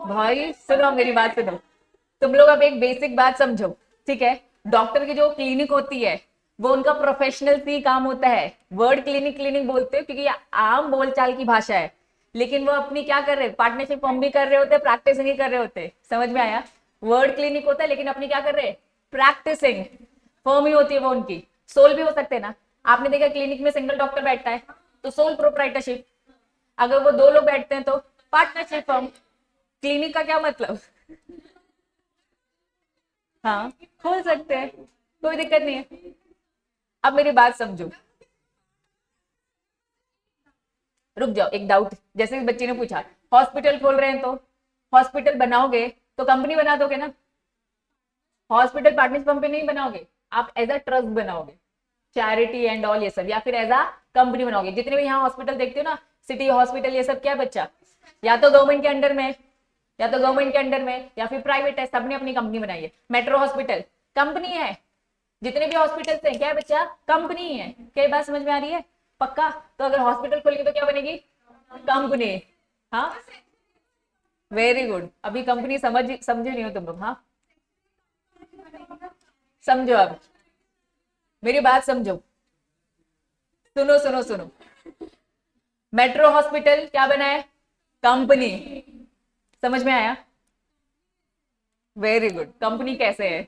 भाई सुनो मेरी बात सुनो। तुम लोग अब एक बेसिक बात समझो, ठीक है? डॉक्टर की जो क्लिनिक होती है वो उनका प्रोफेशनल ही काम होता है। वर्ड क्लिनिक क्लिनिक बोलते हो क्योंकि ये आम बोलचाल की भाषा है, लेकिन वो अपनी क्या कर रहे? पार्टनरशिप फॉर्म भी कर रहे होते, प्रैक्टिसिंग ही कर रहे होते। समझ में आया? वर्ड क्लिनिक होता है, लेकिन अपनी क्या कर रहे? प्रैक्टिसिंग फॉर्म ही होती है वो उनकी। सोल भी हो सकते हैं ना। आपने देखा क्लिनिक में सिंगल डॉक्टर बैठता है तो सोल प्रोप्राइटरशिप, अगर वो 2 लोग बैठते हैं तो पार्टनरशिप फॉर्म। क्लिनिक का क्या मतलब? हाँ, खोल सकते हैं, कोई दिक्कत नहीं है। अब मेरी बात समझो, रुक जाओ, एक डाउट। जैसे बच्चे ने पूछा हॉस्पिटल खोल रहे हैं तो हॉस्पिटल बनाओगे तो कंपनी बना दोगे ना? हॉस्पिटल पार्टनरशिप पे नहीं बनाओगे, आप एज अ ट्रस्ट बनाओगे, चैरिटी एंड ऑल ये सब, या फिर एज अ कंपनी बनाओगे। जितने भी यहाँ हॉस्पिटल देखते हो ना, सिटी हॉस्पिटल, ये सब क्या है बच्चा? या तो गवर्नमेंट के अंडर में, या तो गवर्नमेंट के अंडर में, या फिर प्राइवेट है, सबने अपनी कंपनी बनाई है। मेट्रो हॉस्पिटल कंपनी है, जितने भी हॉस्पिटल हैं क्या है बच्चा? कंपनी है। क्या बात समझ में आ रही है? पक्का? तो अगर हॉस्पिटल खोलेंगे तो क्या बनेगी? कंपनी। हाँ, वेरी गुड। अभी कंपनी समझे नहीं हो तुम लोग? हाँ, समझो अब, मेरी बात समझो। सुनो सुनो सुनो, मेट्रो हॉस्पिटल क्या बना है? कंपनी। समझ में आया? Very good. कंपनी कैसे है?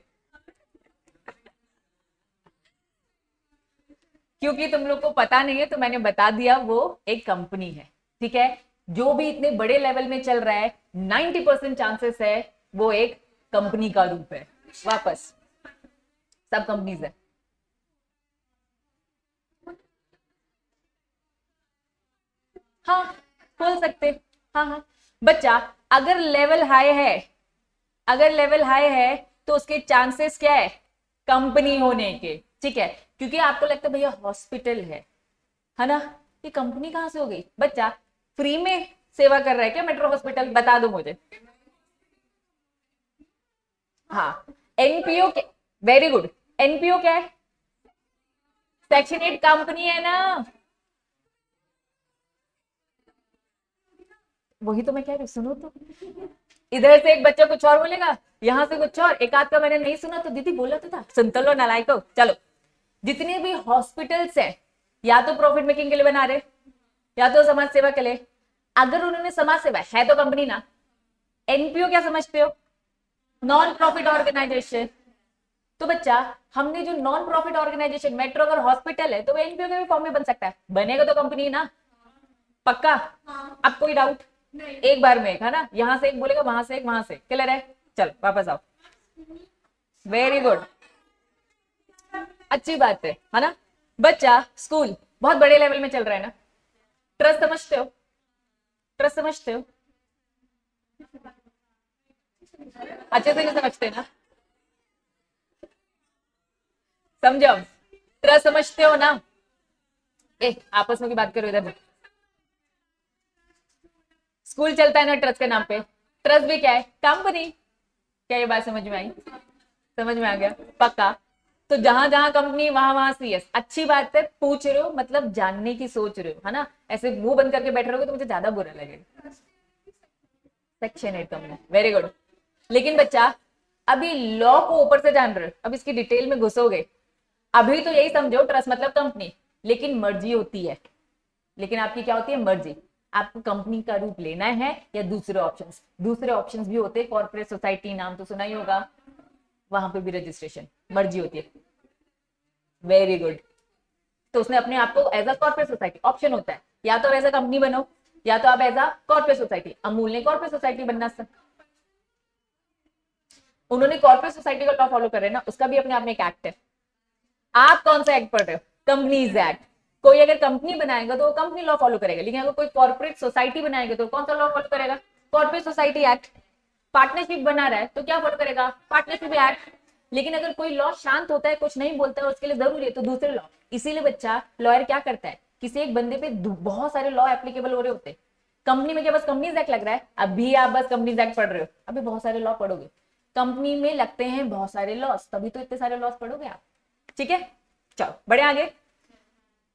क्योंकि तुम लोग को पता नहीं है तो मैंने बता दिया, वो एक कंपनी है, ठीक है? जो भी इतने बड़े लेवल में चल रहा है 90% चांसेस है वो एक कंपनी का रूप है। वापस सब कंपनीज है। हाँ, खोल सकते। हाँ हाँ बच्चा, अगर लेवल हाई है, अगर लेवल हाई है तो उसके चांसेस क्या है? कंपनी होने के, ठीक है? क्योंकि आपको लगता है भैया हॉस्पिटल है ना, ये कंपनी कहां से हो गई? बच्चा फ्री में सेवा कर रहा है क्या मेट्रो हॉस्पिटल? बता दो मुझे। हाँ, एनपीओ वेरी गुड। एनपीओ क्या है? सेक्शन 8 कंपनी है ना, वही तो मैं कह रही हूँ, सुनो तो। इधर से एक बच्चा कुछ और बोलेगा, यहाँ से कुछ और, एक आध का मैंने नहीं सुना तो दीदी बोला तो था, सुनते लो नालायको। चलो, जितने भी हॉस्पिटल्स हैं, या तो प्रॉफिट मेकिंग के लिए बना रहे, या तो समाज सेवा के लिए। अगर उन्होंने समाज सेवा है तो कंपनी ना। एनपीओ क्या समझते हो? Non profit organisation. तो बच्चा, हमने जो नॉन प्रॉफिट ऑर्गेनाइजेशन, मेट्रो अगर हॉस्पिटल है तो वो एनपीओ के भी फॉर्म में बन सकता है, बनेगा तो कंपनी ना, पक्का? अब कोई डाउट? एक बार में एक, है ना, यहां से एक बोलेगा, वहां से एक, वहां से, क्लियर है? चल वापस आओ, वेरी गुड, अच्छी बात है ना। बच्चा, स्कूल बहुत बड़े लेवल में चल रहा है ना, ट्रस्ट समझते हो? ट्रस्ट समझते हो? अच्छे से नहीं समझते ना, समझो, ट्रस्ट समझते हो ना? आपस में की बात करो इधर। स्कूल चलता है ना ट्रस्ट के नाम पे, ट्रस्ट भी क्या है? कंपनी। क्या ये बात समझ में आई? समझ में आ गया? पक्का? तो जहां जहां कंपनी वहां वहां सीएस। अच्छी बात है, पूछ रहे हो मतलब जानने की सोच रहे हो, है ना। ऐसे मुंह बंद करके बैठ रहोगे तो मुझे ज्यादा बुरा लगेगा। Section 8 company, very good. लेकिन बच्चा, अभी लॉ को ऊपर से जान रहे हो, अब इसकी डिटेल में घुसोगे। अभी तो यही समझो, ट्रस्ट मतलब कंपनी, लेकिन मर्जी होती है। लेकिन आपकी क्या होती है? मर्जी। आपको कंपनी का रूप लेना है या दूसरे ऑप्शंस? दूसरे ऑप्शंस भी होते हैं, कॉर्पोरेट सोसाइटी, नाम तो सुना ही होगा, वहां पे भी रजिस्ट्रेशन मर्जी होती है। Very good. तो उसने अपने आप को as a corporate society, option होता है, या तो एज अ कंपनी बनो, या तो आप as a corporate society. Amul ने कॉर्पोरेट सोसाइटी बनना सर, उन्होंने कॉर्पोरेट सोसाइटी का लॉ फॉलो कर रहे हैं ना, उसका भी अपने आप में एक एक्ट है। आप कौन सा एक्ट पढ़ रहे हो? Companies act. कोई अगर कंपनी बनाएगा तो वो कंपनी लॉ फॉलो करेगा, लेकिन अगर कोई कॉर्पोरेट सोसाइटी बनाएगा तो कौन सा लॉ फॉलो करेगा? Corporate society act. पार्टनरशिप बना रहा है तो क्या फॉलो करेगा? Partnership act. लेकिन अगर कोई लॉ शांत होता है, कुछ नहीं बोलता है, उसके लिए जरूरी है तो दूसरे लॉ। इसीलिए बच्चा, लॉयर क्या करता है, किसी एक बंदे पे बहुत सारे लॉ एप्लीकेबल हो रहे होते हैं। कंपनी में क्या बस कंपनीज एक्ट लग रहा है? अभी आप बस कंपनीज एक्ट पढ़ रहे हो, अभी बहुत सारे लॉ पढ़ोगे। कंपनी में लगते हैं बहुत सारे लॉस, तभी तो इतने सारे लॉस पढ़ोगे आप। ठीक है, चलो बढ़े आगे।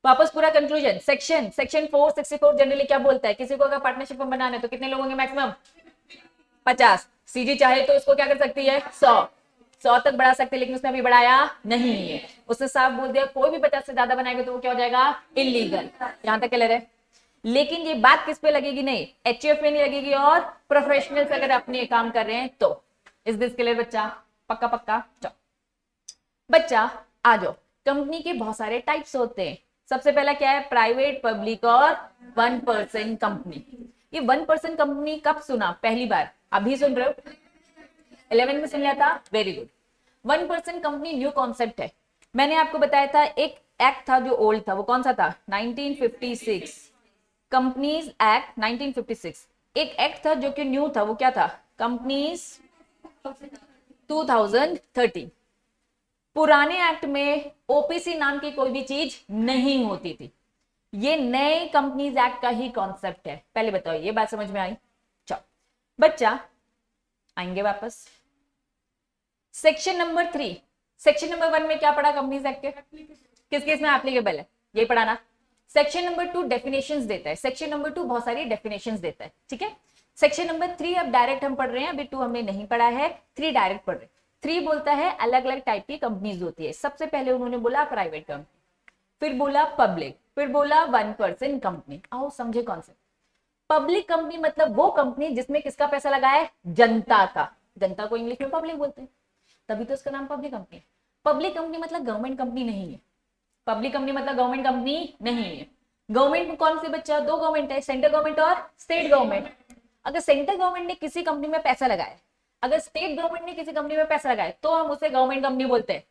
वापस पूरा कंक्लूजन। सेक्शन 464 जनरली क्या बोलता है? किसी को अगर पार्टनरशिप में बनाना है तो कितने लोग होंगे मैक्सिमम? 50। सीजी चाहे तो इसको क्या कर सकती है? 100 तक बढ़ा सकते हैं, लेकिन उसने अभी बढ़ाया नहीं है। उसने साफ बोल दिया कोई भी 50 से ज्यादा बनाएगा तो वो क्या हो जाएगा? इलीगल। यहां तक क्लियर है? लेकिन ये बात किस पे लगेगी? नहीं, एचएफ में नहीं लगेगी, और प्रोफेशनल्स अगर अपने काम कर रहे हैं तो। इज दिस क्लियर बच्चा? पक्का पक्का? चलो बच्चा आ जाओ। कंपनी के बहुत सारे टाइप्स होते हैं। सबसे पहला क्या है? प्राइवेट, पब्लिक और 1% कंपनी। ये 1% कंपनी कब सुना पहली बार? अभी सुन रहे हो? 11 में सुन लिया था? Very good. 1% company new concept है। मैंने आपको बताया था एक एक्ट था जो ओल्ड था, वो कौन सा था? 1956, कंपनीज एक्ट 1956। एक एक्ट था जो कि न्यू था, वो क्या था? कंपनीज 2013। पुराने एक्ट में ओपीसी नाम की कोई भी चीज नहीं होती थी। ये नए कंपनीज एक्ट का ही कॉन्सेप्ट है। पहले बताओ, ये बात समझ में आई? चलो बच्चा, आएंगे वापस। Section number 3। सेक्शन नंबर 1 में क्या पढ़ा कंपनीज एक्ट के? किस किस में एप्लीकेबल है ये पढ़ाना। सेक्शन नंबर 2 डेफिनेशंस देता है। सेक्शन नंबर 2 बहुत सारी डेफिनेशंस देता है, ठीक है। सेक्शन नंबर 3 अब डायरेक्ट हम पढ़ रहे हैं, अभी 2 हमने नहीं पढ़ा है, 3 डायरेक्ट पढ़ रहे हैं। 3 बोलता है अलग अलग टाइप की कंपनीज होती है। सबसे पहले उन्होंने बोला प्राइवेट कंपनी, फिर बोला पब्लिक, फिर बोला 1% कंपनी। आओ समझे कौन से। पब्लिक कंपनी मतलब वो कंपनी जिसमें किसका पैसा लगा है? जनता का। जनता को इंग्लिश में पब्लिक बोलते हैं, तभी तो उसका नाम पब्लिक कंपनी है। पब्लिक कंपनी मतलब गवर्नमेंट कंपनी नहीं है। पब्लिक कंपनी मतलब गवर्नमेंट कंपनी नहीं है। गवर्नमेंट कौन सी बच्चा? दो गवर्नमेंट है, सेंट्रल गवर्नमेंट और स्टेट गवर्नमेंट। अगर सेंट्रल गवर्नमेंट ने किसी कंपनी में पैसा लगाया, अगर स्टेट गवर्नमेंट ने किसी कंपनी में पैसा लगाया, तो हम उसे गवर्नमेंट कंपनी बोलते हैं।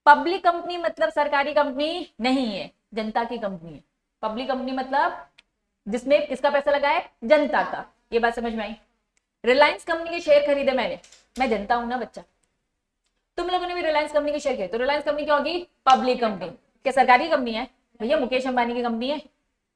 पब्लिक कंपनी मतलब सरकारी कंपनी नहीं है, जनता की कंपनी है। पब्लिक कंपनी मतलब जिसमें किसका पैसा लगा है? जनता का। ये बात समझ में आई? रिलायंस कंपनी के शेयर खरीदे मैंने, मैं जनता हूं ना बच्चा, तुम लोगों ने भी रिलायंस कंपनी के शेयर किए, तो रिलायंस कंपनी क्या होगी? Public company. क्या सरकारी कंपनी है? भैया मुकेश अंबानी की कंपनी है,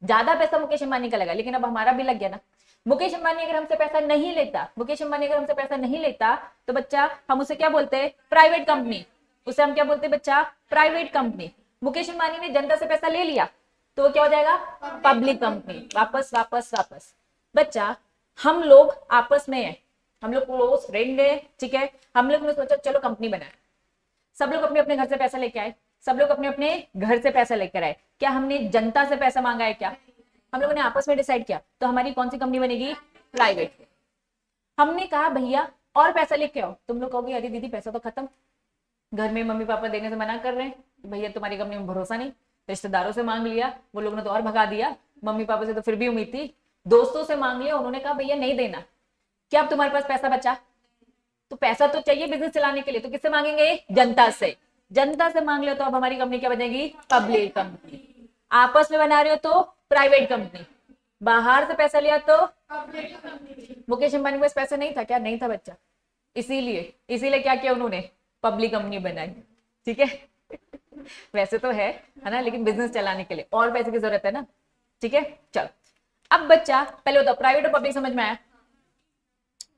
ज्यादा पैसा मुकेश अंबानी का लगा, लेकिन अब हमारा भी लग गया ना। मुकेश अंबानी अगर हमसे पैसा नहीं लेता, मुकेश अंबानी अगर हमसे पैसा नहीं लेता, तो बच्चा हम उसे क्या बोलते हैं? Private company. उसे हम क्या बोलते हैं बच्चा? Private company. मुकेश अंबानी ने जनता से पैसा ले लिया, तो वो क्या हो जाएगा? Public company. वापस वापस वापस बच्चा, हम लोग आपस में है, हम लोग क्लोज फ्रेंड है, ठीक है। हम लोग ने सोचा चलो कंपनी बनाए, सब लोग अपने अपने घर से पैसा लेके आए, सब लोग अपने अपने घर से पैसा लेकर आए। क्या हमने जनता से पैसा मांगा है? क्या हम लोगों ने आपस में डिसाइड किया, तो हमारी कौन सी कंपनी बनेगी? प्राइवेट। हमने कहा भैया और पैसा लेके आओ, तुम लोग कहोगे अरे दीदी पैसा तो खत्म, घर में मम्मी पापा देने से मना कर रहे हैं, भैया तुम्हारी कंपनी में भरोसा नहीं। रिश्तेदारों से मांग लिया, वो लोग ने तो और भगा दिया, मम्मी पापा से तो फिर भी उम्मीद थी, दोस्तों से मांग लिया, उन्होंने कहा भैया नहीं देना। क्या अब तुम्हारे पास पैसा बचा? तो पैसा तो चाहिए बिजनेस चलाने के लिए, तो किससे मांगेंगे? जनता से। जनता से मांग लो, तो अब हमारी कंपनी क्या बनेगी? Public company. आपस में बना रहे हो तो प्राइवेट कंपनी, बाहर से पैसा लिया तो मुकेश अंबानी के पास पैसा नहीं था क्या? नहीं था बच्चा, इसीलिए इसीलिए क्या किया उन्होंने? पब्लिक कंपनी बनाई, ठीक है। वैसे तो है ना, लेकिन बिजनेस चलाने के लिए और पैसे की जरूरत है ना, ठीक है। चलो अब बच्चा पहले बताओ, प्राइवेट और पब्लिक समझ में आया?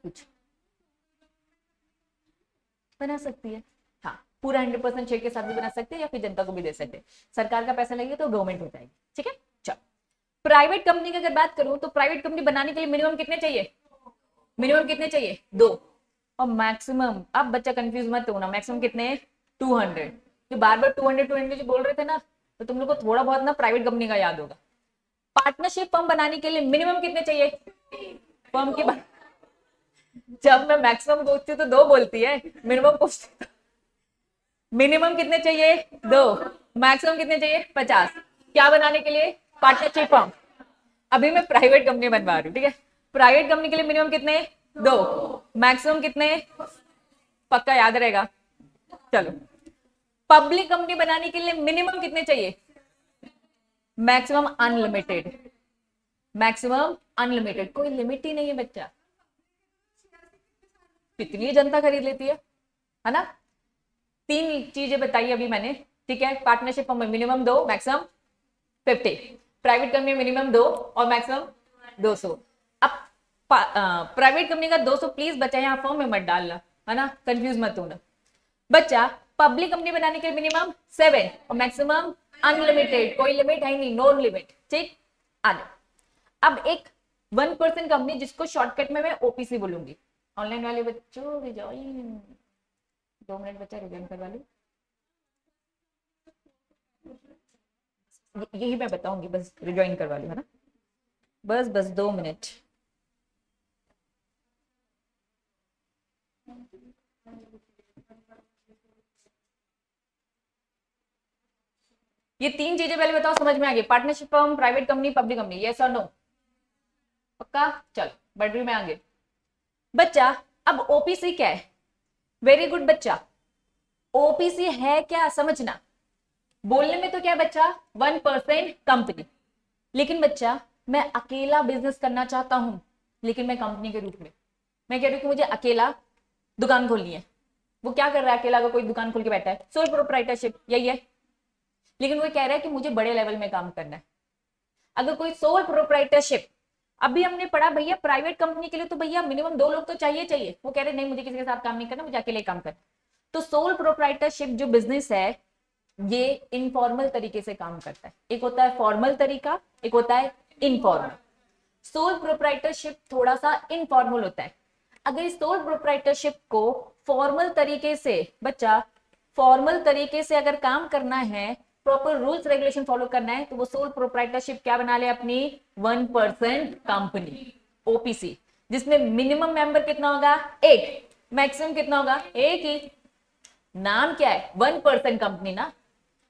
कुछ बना सकती है, हाँ, पूरा 100% शेयर के साथ भी बना सकते हैं, या फिर जनता को भी दे सकते हैं। सरकार का पैसा लगेगा तो गवर्नमेंट हो जाएगी, ठीक है। चलो प्राइवेट कंपनी की अगर बात करूं, तो प्राइवेट कंपनी बनाने के लिए मिनिमम कितने चाहिए? मिनिमम कितने चाहिए? 2। और मैक्सिमम, अब बच्चा कंफ्यूज मत होना, मैक्सिमम कितने? 200। जो बार बार 200 200 बोल रहे थे ना, तो तुम लोग को थोड़ा बहुत ना प्राइवेट कंपनी का याद होगा। पार्टनरशिप फर्म बनाने के लिए मिनिमम कितने चाहिए? फर्म की बात, जब मैं मैक्सिमम पूछती हूँ तो 2 बोलती है, मिनिमम पूछती, मिनिमम कितने चाहिए? 2। मैक्सिमम कितने चाहिए? 50। क्या बनाने के लिए? Partnership firm. अभी मैं प्राइवेट कंपनी बनवा रही हूँ, ठीक है। प्राइवेट कंपनी के लिए मिनिमम कितने? 2। मैक्सिमम कितने? पक्का याद रहेगा। चलो पब्लिक कंपनी बनाने के लिए मिनिमम कितने चाहिए? Maximum unlimited. मैक्सिमम अनलिमिटेड, कोई लिमिट ही नहीं है बच्चा, कितनी जनता खरीद लेती है ना। 3 चीजें बताई अभी मैंने, ठीक है। पार्टनरशिप में मिनिमम 2, मैक्सिमम 50। प्राइवेट कंपनी में मिनिमम 2 और मैक्सिमम 200। अब प्राइवेट कंपनी का 200 प्लीज बच्चा यहाँ फॉर्म में मत डालना, है ना, कंफ्यूज मत होना बच्चा। पब्लिक कंपनी बनाने के लिए मिनिमम 7 और मैक्सिमम अनलिमिटेड, कोई लिमिट है नहीं, नो लिमिट, ठीक। आगे अब एक 1% कंपनी, जिसको शॉर्टकट में मैं ओपीसी बोलूंगी। ऑनलाइन वाले बच्चों रिजॉइन, 2 मिनट बच्चा रिजॉइन करवा लो, यही मैं बताऊंगी, बस रिजॉइन करवा लो, है ना, बस बस 2 मिनट। ये 3 चीजें पहले बताओ, समझ में आ गई? Partnership firm, private company, public company, yes और नो? पक्का? चलो बढ़ रही मैं आगे बच्चा। अब ओपीसी क्या है? वेरी गुड बच्चा, ओपीसी है क्या समझना। बोलने में तो क्या है बच्चा? 1% कंपनी, लेकिन बच्चा मैं अकेला बिजनेस करना चाहता हूं, लेकिन मैं कंपनी के रूप में, मैं कह रही हूँ कि मुझे अकेला दुकान खोलनी है। वो क्या कर रहा है? अकेला का कोई दुकान खोल के बैठा है, सोल प्रोप्राइटरशिप, यही है। लेकिन वो कह रहा है कि मुझे बड़े लेवल में काम करना है। अगर कोई सोल प्रोप्राइटरशिप, अभी हमने पढ़ा भैया प्राइवेट कंपनी के लिए तो भैया मिनिमम 2 लोग तो चाहिए चाहिए, वो कह रहे नहीं मुझे किसी के साथ काम नहीं करना, मुझे अकेले काम करना। तो सोल प्रोप्राइटरशिप जो बिजनेस है, ये इनफॉर्मल तरीके से काम करता है। एक होता है फॉर्मल तरीका, एक होता है इनफॉर्मल। सोल प्रोप्राइटरशिप थोड़ा सा इनफॉर्मल होता है। अगर इस सोल प्रोप्राइटरशिप को फॉर्मल तरीके से बच्चा, फॉर्मल तरीके से अगर काम करना है, प्रॉपर रूल्स रेगुलेशन फॉलो करना है, तो वो सोल प्रोप्राइटरशिप क्या बना ले अपनी? 1% कंपनी, ओपीसी, जिसमें मिनिमम मेंबर कितना होगा? 1, मैक्सिमम कितना होगा? 1 ही। नाम क्या है? 1% कंपनी ना,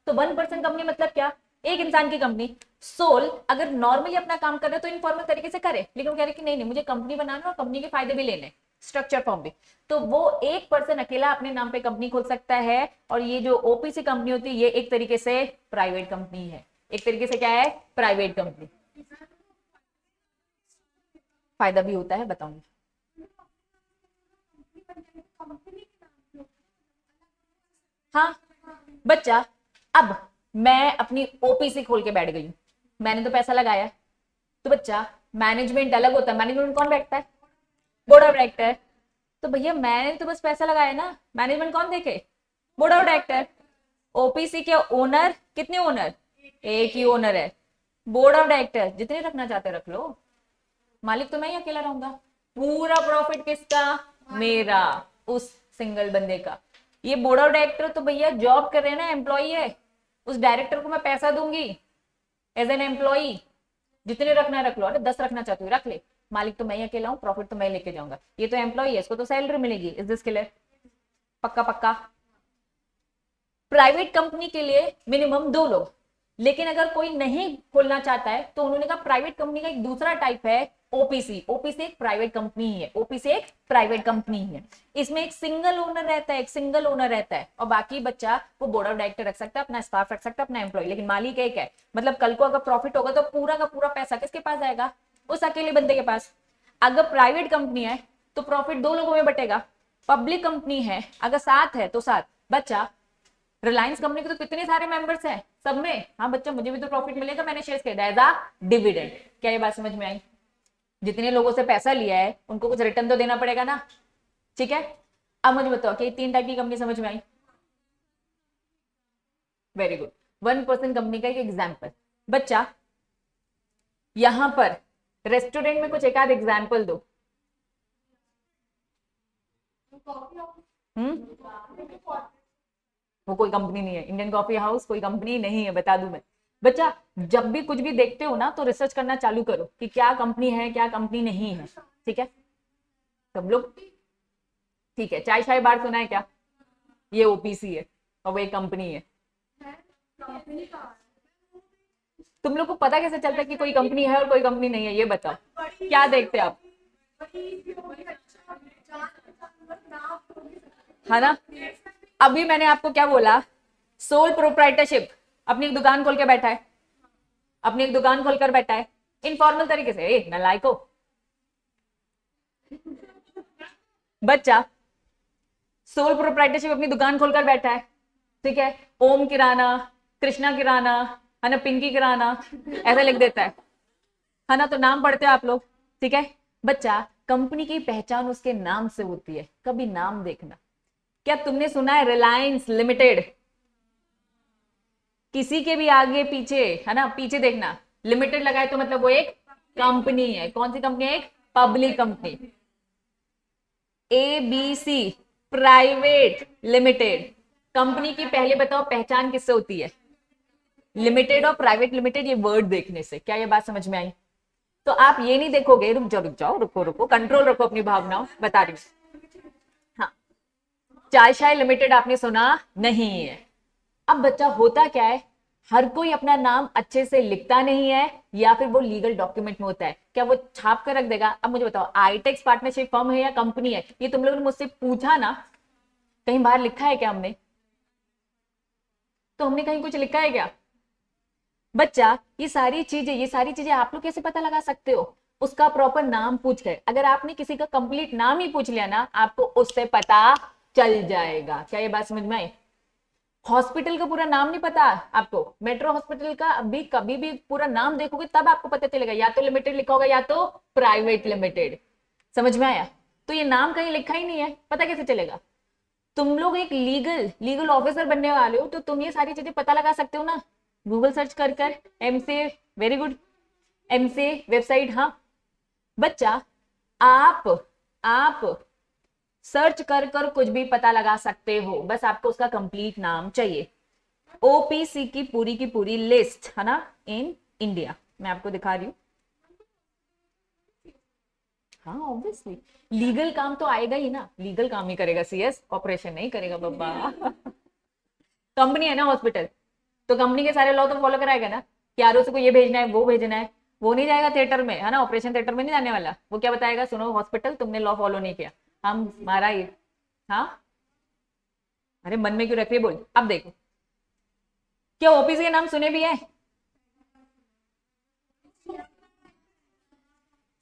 तो 1% कंपनी मतलब क्या? एक इंसान की कंपनी। सोल अगर नॉर्मली अपना काम कर रहे तो इनफॉर्मल तरीके से करे, लेकिन वो कह रहे कि नहीं नहीं मुझे कंपनी बनाना और कंपनी के फायदे भी लेने, स्ट्रक्चर फॉर्म भी, तो वो 1% अकेला अपने नाम पे कंपनी खोल सकता है। और ये जो ओपीसी कंपनी होती है, ये एक तरीके से प्राइवेट कंपनी है। एक तरीके से क्या है? Private company. फायदा भी होता है, बताऊंगी। हाँ बच्चा, अब मैं अपनी ओपीसी खोल के बैठ गई, मैंने तो पैसा लगाया, तो बच्चा मैनेजमेंट अलग होता है, मैनेजमेंट कौन बैठता है? Board of director. तो भैया मैंने तो बस पैसा लगाया ना, मैनेजमेंट कौन देखे? Board of director. ओपीसी के ओनर कितने ओनर? एक ही ओनर है, बोर्ड ऑफ डायरेक्टर। जितने रखना चाहते रख लो, मालिक तो मैं ही अकेला रहूंगा। पूरा प्रॉफिट किसका? मेरा, उस सिंगल बंदे का। ये बोर्ड ऑफ डायरेक्टर तो भैया जॉब कर रहे हैं ना, एम्प्लॉई है, उस डायरेक्टर को मैं पैसा दूंगी एज एन एम्प्लॉई। जितने रखना है रख लो, अरे 10 रखना चाहती हूँ रख ले, मालिक तो मैं ही अकेला हूँ, प्रॉफिट तो मैं लेके जाऊंगा। ये तो एम्प्लॉई है, इसको तो सैलरी मिलेगी। Is this clear? पक्का पक्का। प्राइवेट कंपनी के लिए मिनिमम 2 लोग, लेकिन अगर कोई नहीं खोलना चाहता है तो उन्होंने कहा प्राइवेट कंपनी का एक दूसरा टाइप है ओपीसी। ओपीसी एक प्राइवेट कंपनी ही है, ओपीसी एक प्राइवेट कंपनी ही है। इसमें एक सिंगल ओनर रहता है, एक सिंगल ओनर रहता है, और बाकी बच्चा वो बोर्ड ऑफ डायरेक्टर रख सकता है, अपना स्टाफ रख सकता है, अपना एम्प्लॉय, लेकिन मालिक एक है। मतलब कल को अगर प्रॉफिट होगा तो पूरा का पूरा पैसा किसके पास जाएगा? उस अकेले बंदे के पास। अगर प्राइवेट कंपनी है तो प्रॉफिट 2 लोगों में बटेगा। पब्लिक कंपनी है अगर 7 है तो 7। बच्चा रिलायंस कंपनी के तो कितने सारे मेंबर्स हैं, सब में हाँ बच्चा मुझे भी तो प्रॉफिट मिलेगा, मैंने शेयर खरीदा एज अ डिविडेंड। क्या ये बात समझ में आई? जितने लोगों से पैसा लिया है उनको कुछ रिटर्न तो देना पड़ेगा ना, ठीक है। अब मुझे बताओ कि 3 टाइप की कंपनी समझ में आई? Very good. 1% कंपनी का एक एग्जाम्पल। बच्चा यहां पर रेस्टोरेंट में कुछ एक आध एग्जाम्पल दो। वो कोई कंपनी नहीं है, इंडियन कॉफी हाउस कोई कंपनी नहीं है, बता दूं मैं। बच्चा जब भी कुछ भी देखते हो ना तो रिसर्च करना चालू करो कि क्या कंपनी है क्या कंपनी नहीं है, ठीक है सब लोग? ठीक है, चाय शाय बार सुना है क्या? ये ओपीसी है और वो एक कंपनी है। तुम लोग को पता कैसे चलता है कि कोई कंपनी है और कोई कंपनी नहीं है? ये बताओ, क्या देखते हैं आप? है ना? अभी मैंने आपको क्या बोला? Sole proprietorship. अपनी एक दुकान खोल के बैठा है, अपनी एक दुकान खोलकर बैठा है इनफॉर्मल तरीके से। ए नालायको बच्चा, सोल प्रोप्राइटरशिप अपनी दुकान खोलकर बैठा है, ठीक है। ओम किराना, कृष्णा किराना, है ना, पिंकी किराना, ऐसा लिख देता है ना? तो नाम पढ़ते हो आप लोग, ठीक है। बच्चा कंपनी की पहचान उसके नाम से होती है, कभी नाम देखना। क्या तुमने सुना है रिलायंस लिमिटेड? किसी के भी आगे पीछे, है ना, पीछे देखना लिमिटेड लगाए तो मतलब वो एक कंपनी है। कौन सी कंपनी है? एक public company. ABC private limited company की पहले बताओ पहचान किससे होती है? लिमिटेड और प्राइवेट लिमिटेड, ये वर्ड देखने से। क्या ये बात समझ में आई? तो आप ये नहीं देखोगे, रुक जाओ रुक जाओ, रुको रुको, कंट्रोल रखो अपनी भावनाओं, बता रही हूँ। हाँ, चाय शाय लिमिटेड आपने सुना नहीं है। अब बच्चा होता क्या है, हर कोई अपना नाम अच्छे से लिखता नहीं है, या फिर वो लीगल डॉक्यूमेंट में होता है। क्या वो छाप कर रख देगा? अब मुझे बताओ, आईटेक्स पार्टनरशिप फर्म है या कंपनी है? ये तुम लोगों ने मुझसे पूछा ना, कहीं बाहर लिखा है क्या हमने? तो हमने कहीं कुछ लिखा है क्या? बच्चा ये सारी चीजें आप लोग कैसे पता लगा सकते हो? उसका प्रॉपर नाम पूछ कर। अगर आपने किसी का कंप्लीट नाम ही पूछ लिया ना, आपको उससे पता चल जाएगा। क्या ये बात समझ में आई? हॉस्पिटल का पूरा नाम नहीं पता आपको? मेट्रो हॉस्पिटल का अभी कभी भी पूरा नाम देखोगे तब आपको पता चलेगा, या तो लिमिटेड लिखा होगा या तो प्राइवेट लिमिटेड। समझ में आया? तो ये नाम कहीं लिखा ही नहीं है, पता कैसे चलेगा? तुम लोग एक लीगल ऑफिसर बनने वाले हो, तो तुम ये सारी चीजें पता लगा सकते हो ना, गूगल सर्च कर कर। MCA, very good, MCA website. हाँ बच्चा, आप सर्च कर कर कुछ भी पता लगा सकते हो, बस आपको उसका कंप्लीट नाम चाहिए। ओपीसी की पूरी लिस्ट, है ना, इन इंडिया। मैं आपको दिखा रही हूं। हाँ ऑब्वियसली, लीगल काम तो आएगा ही ना, लीगल काम ही करेगा सीएस, ऑपरेशन नहीं करेगा बाबा। कंपनी है ना हॉस्पिटल, तो कंपनी के सारे लॉ तो फॉलो कराएगा ना, कि आरओसी को ये भेजना है वो भेजना है। वो नहीं जाएगा थिएटर में, है ना, ऑपरेशन थिएटर में नहीं जाने वाला। वो क्या बताएगा, सुनो हॉस्पिटल तुमने लॉ फॉलो नहीं किया, हम हमारा ये। हाँ, अरे मन में क्यों रख रही है, बोल। अब देखो, क्या ओपीसी के नाम सुने भी है?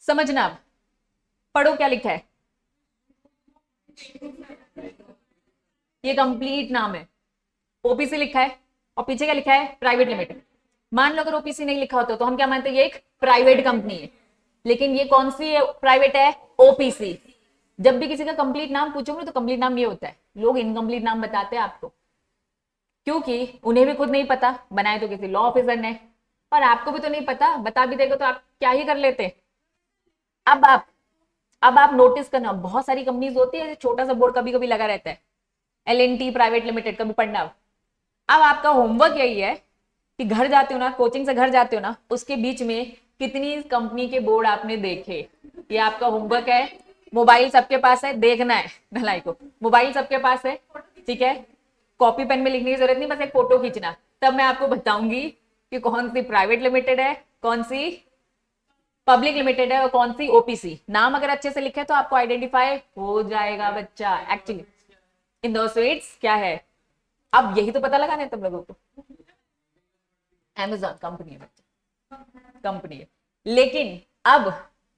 समझना, अब पढ़ो क्या लिखा है। ये कंप्लीट नाम है, ओपीसी लिखा है और पीछे क्या लिखा है, प्राइवेट लिमिटेड। मान लो अगर ओपीसी नहीं लिखा होता तो हम क्या मानते हैं, ये एक प्राइवेट कंपनी है। लेकिन ये कौन सी प्राइवेट है, ओपीसी। जब भी किसी का कंप्लीट नाम पूछोगे तो कंप्लीट नाम ये होता है, लोग इनकम्प्लीट नाम बताते हैं आपको, क्योंकि उन्हें भी खुद नहीं पता, बनाए तो किसी लॉ ऑफिसर ने, और आपको भी तो नहीं पता, बता भी देगा तो आप क्या ही कर लेते। अब आप अब आप नोटिस करना, बहुत सारी कंपनीज होती है, छोटा सा बोर्ड कभी कभी लगा रहता है, L&T प्राइवेट लिमिटेड, कभी पढ़ना। अब आपका होमवर्क यही है कि घर जाते हो ना, कोचिंग से घर जाते हो ना, उसके बीच में कितनी कंपनी के बोर्ड आपने देखे, ये आपका होमवर्क है। मोबाइल सबके पास है, देखना है भलाई को, मोबाइल सबके पास है, ठीक है। कॉपी पेन में लिखने की जरूरत नहीं, बस एक फोटो खींचना, तब मैं आपको बताऊंगी कि कौन सी प्राइवेट लिमिटेड है, कौन सी पब्लिक लिमिटेड है और कौन सी ओपीसी। नाम अगर अच्छे से लिखे तो आपको आइडेंटिफाई हो जाएगा बच्चा। एक्चुअली इन दो स्वीट्स क्या है, अब यही तो पता लगाना है तुम लोगों को। Amazon कंपनी है बच्चा, कंपनी है। लेकिन अब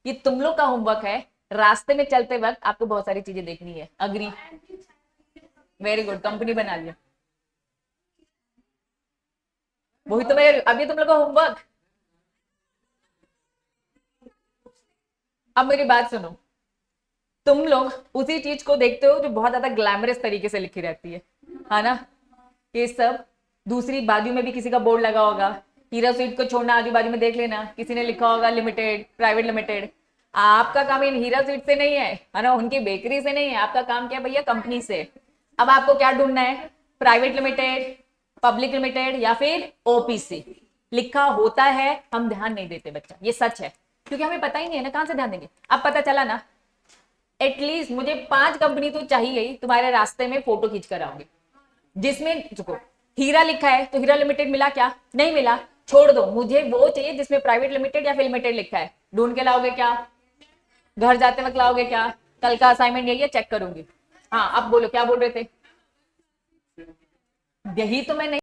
ये तुम लोग का होमवर्क है, रास्ते में चलते वक्त आपको बहुत सारी चीजें देखनी है। अग्री, वेरी गुड, कंपनी बना लिया, वही तो मैं अभी तुम लोग का होमवर्क। अब मेरी बात सुनो, तुम लोग उसी चीज को देखते हो जो बहुत ज्यादा ग्लैमरस तरीके से लिखी रहती है ना। ये सब दूसरी बाजू में भी किसी का बोर्ड लगा होगा, हीरा स्वीट को छोड़ना, आजू बाजू में देख लेना, किसी ने लिखा होगा लिमिटेड, प्राइवेट लिमिटेड। आपका काम इन हीरा स्वीट से नहीं है ना, उनकी बेकरी से नहीं है, आपका काम क्या है भैया, कंपनी से। अब आपको क्या ढूंढना है, प्राइवेट लिमिटेड, पब्लिक लिमिटेड या फिर ओपीसी। लिखा होता है, हम ध्यान नहीं देते बच्चा, ये सच है, क्योंकि हमें पता ही नहीं है ना, कहां से ध्यान देंगे। अब पता चला ना, एटलीस्ट मुझे 5 कंपनी तो चाहिए ही, तुम्हारे रास्ते में फोटो खींच कर आओगे, जिसमें देखो हीरा लिखा है तो हीरा लिमिटेड मिला क्या, नहीं मिला, छोड़ दो, मुझे वो चाहिए जिसमें प्राइवेट लिमिटेड या फिर लिमिटेड लिखा है। ढूंढ के लाओगे क्या, घर जाते वक्त लाओगे क्या, कल का असाइनमेंट यही है, चेक करूंगी। हाँ अब बोलो क्या बोल रहे थे, यही तो मैं नहीं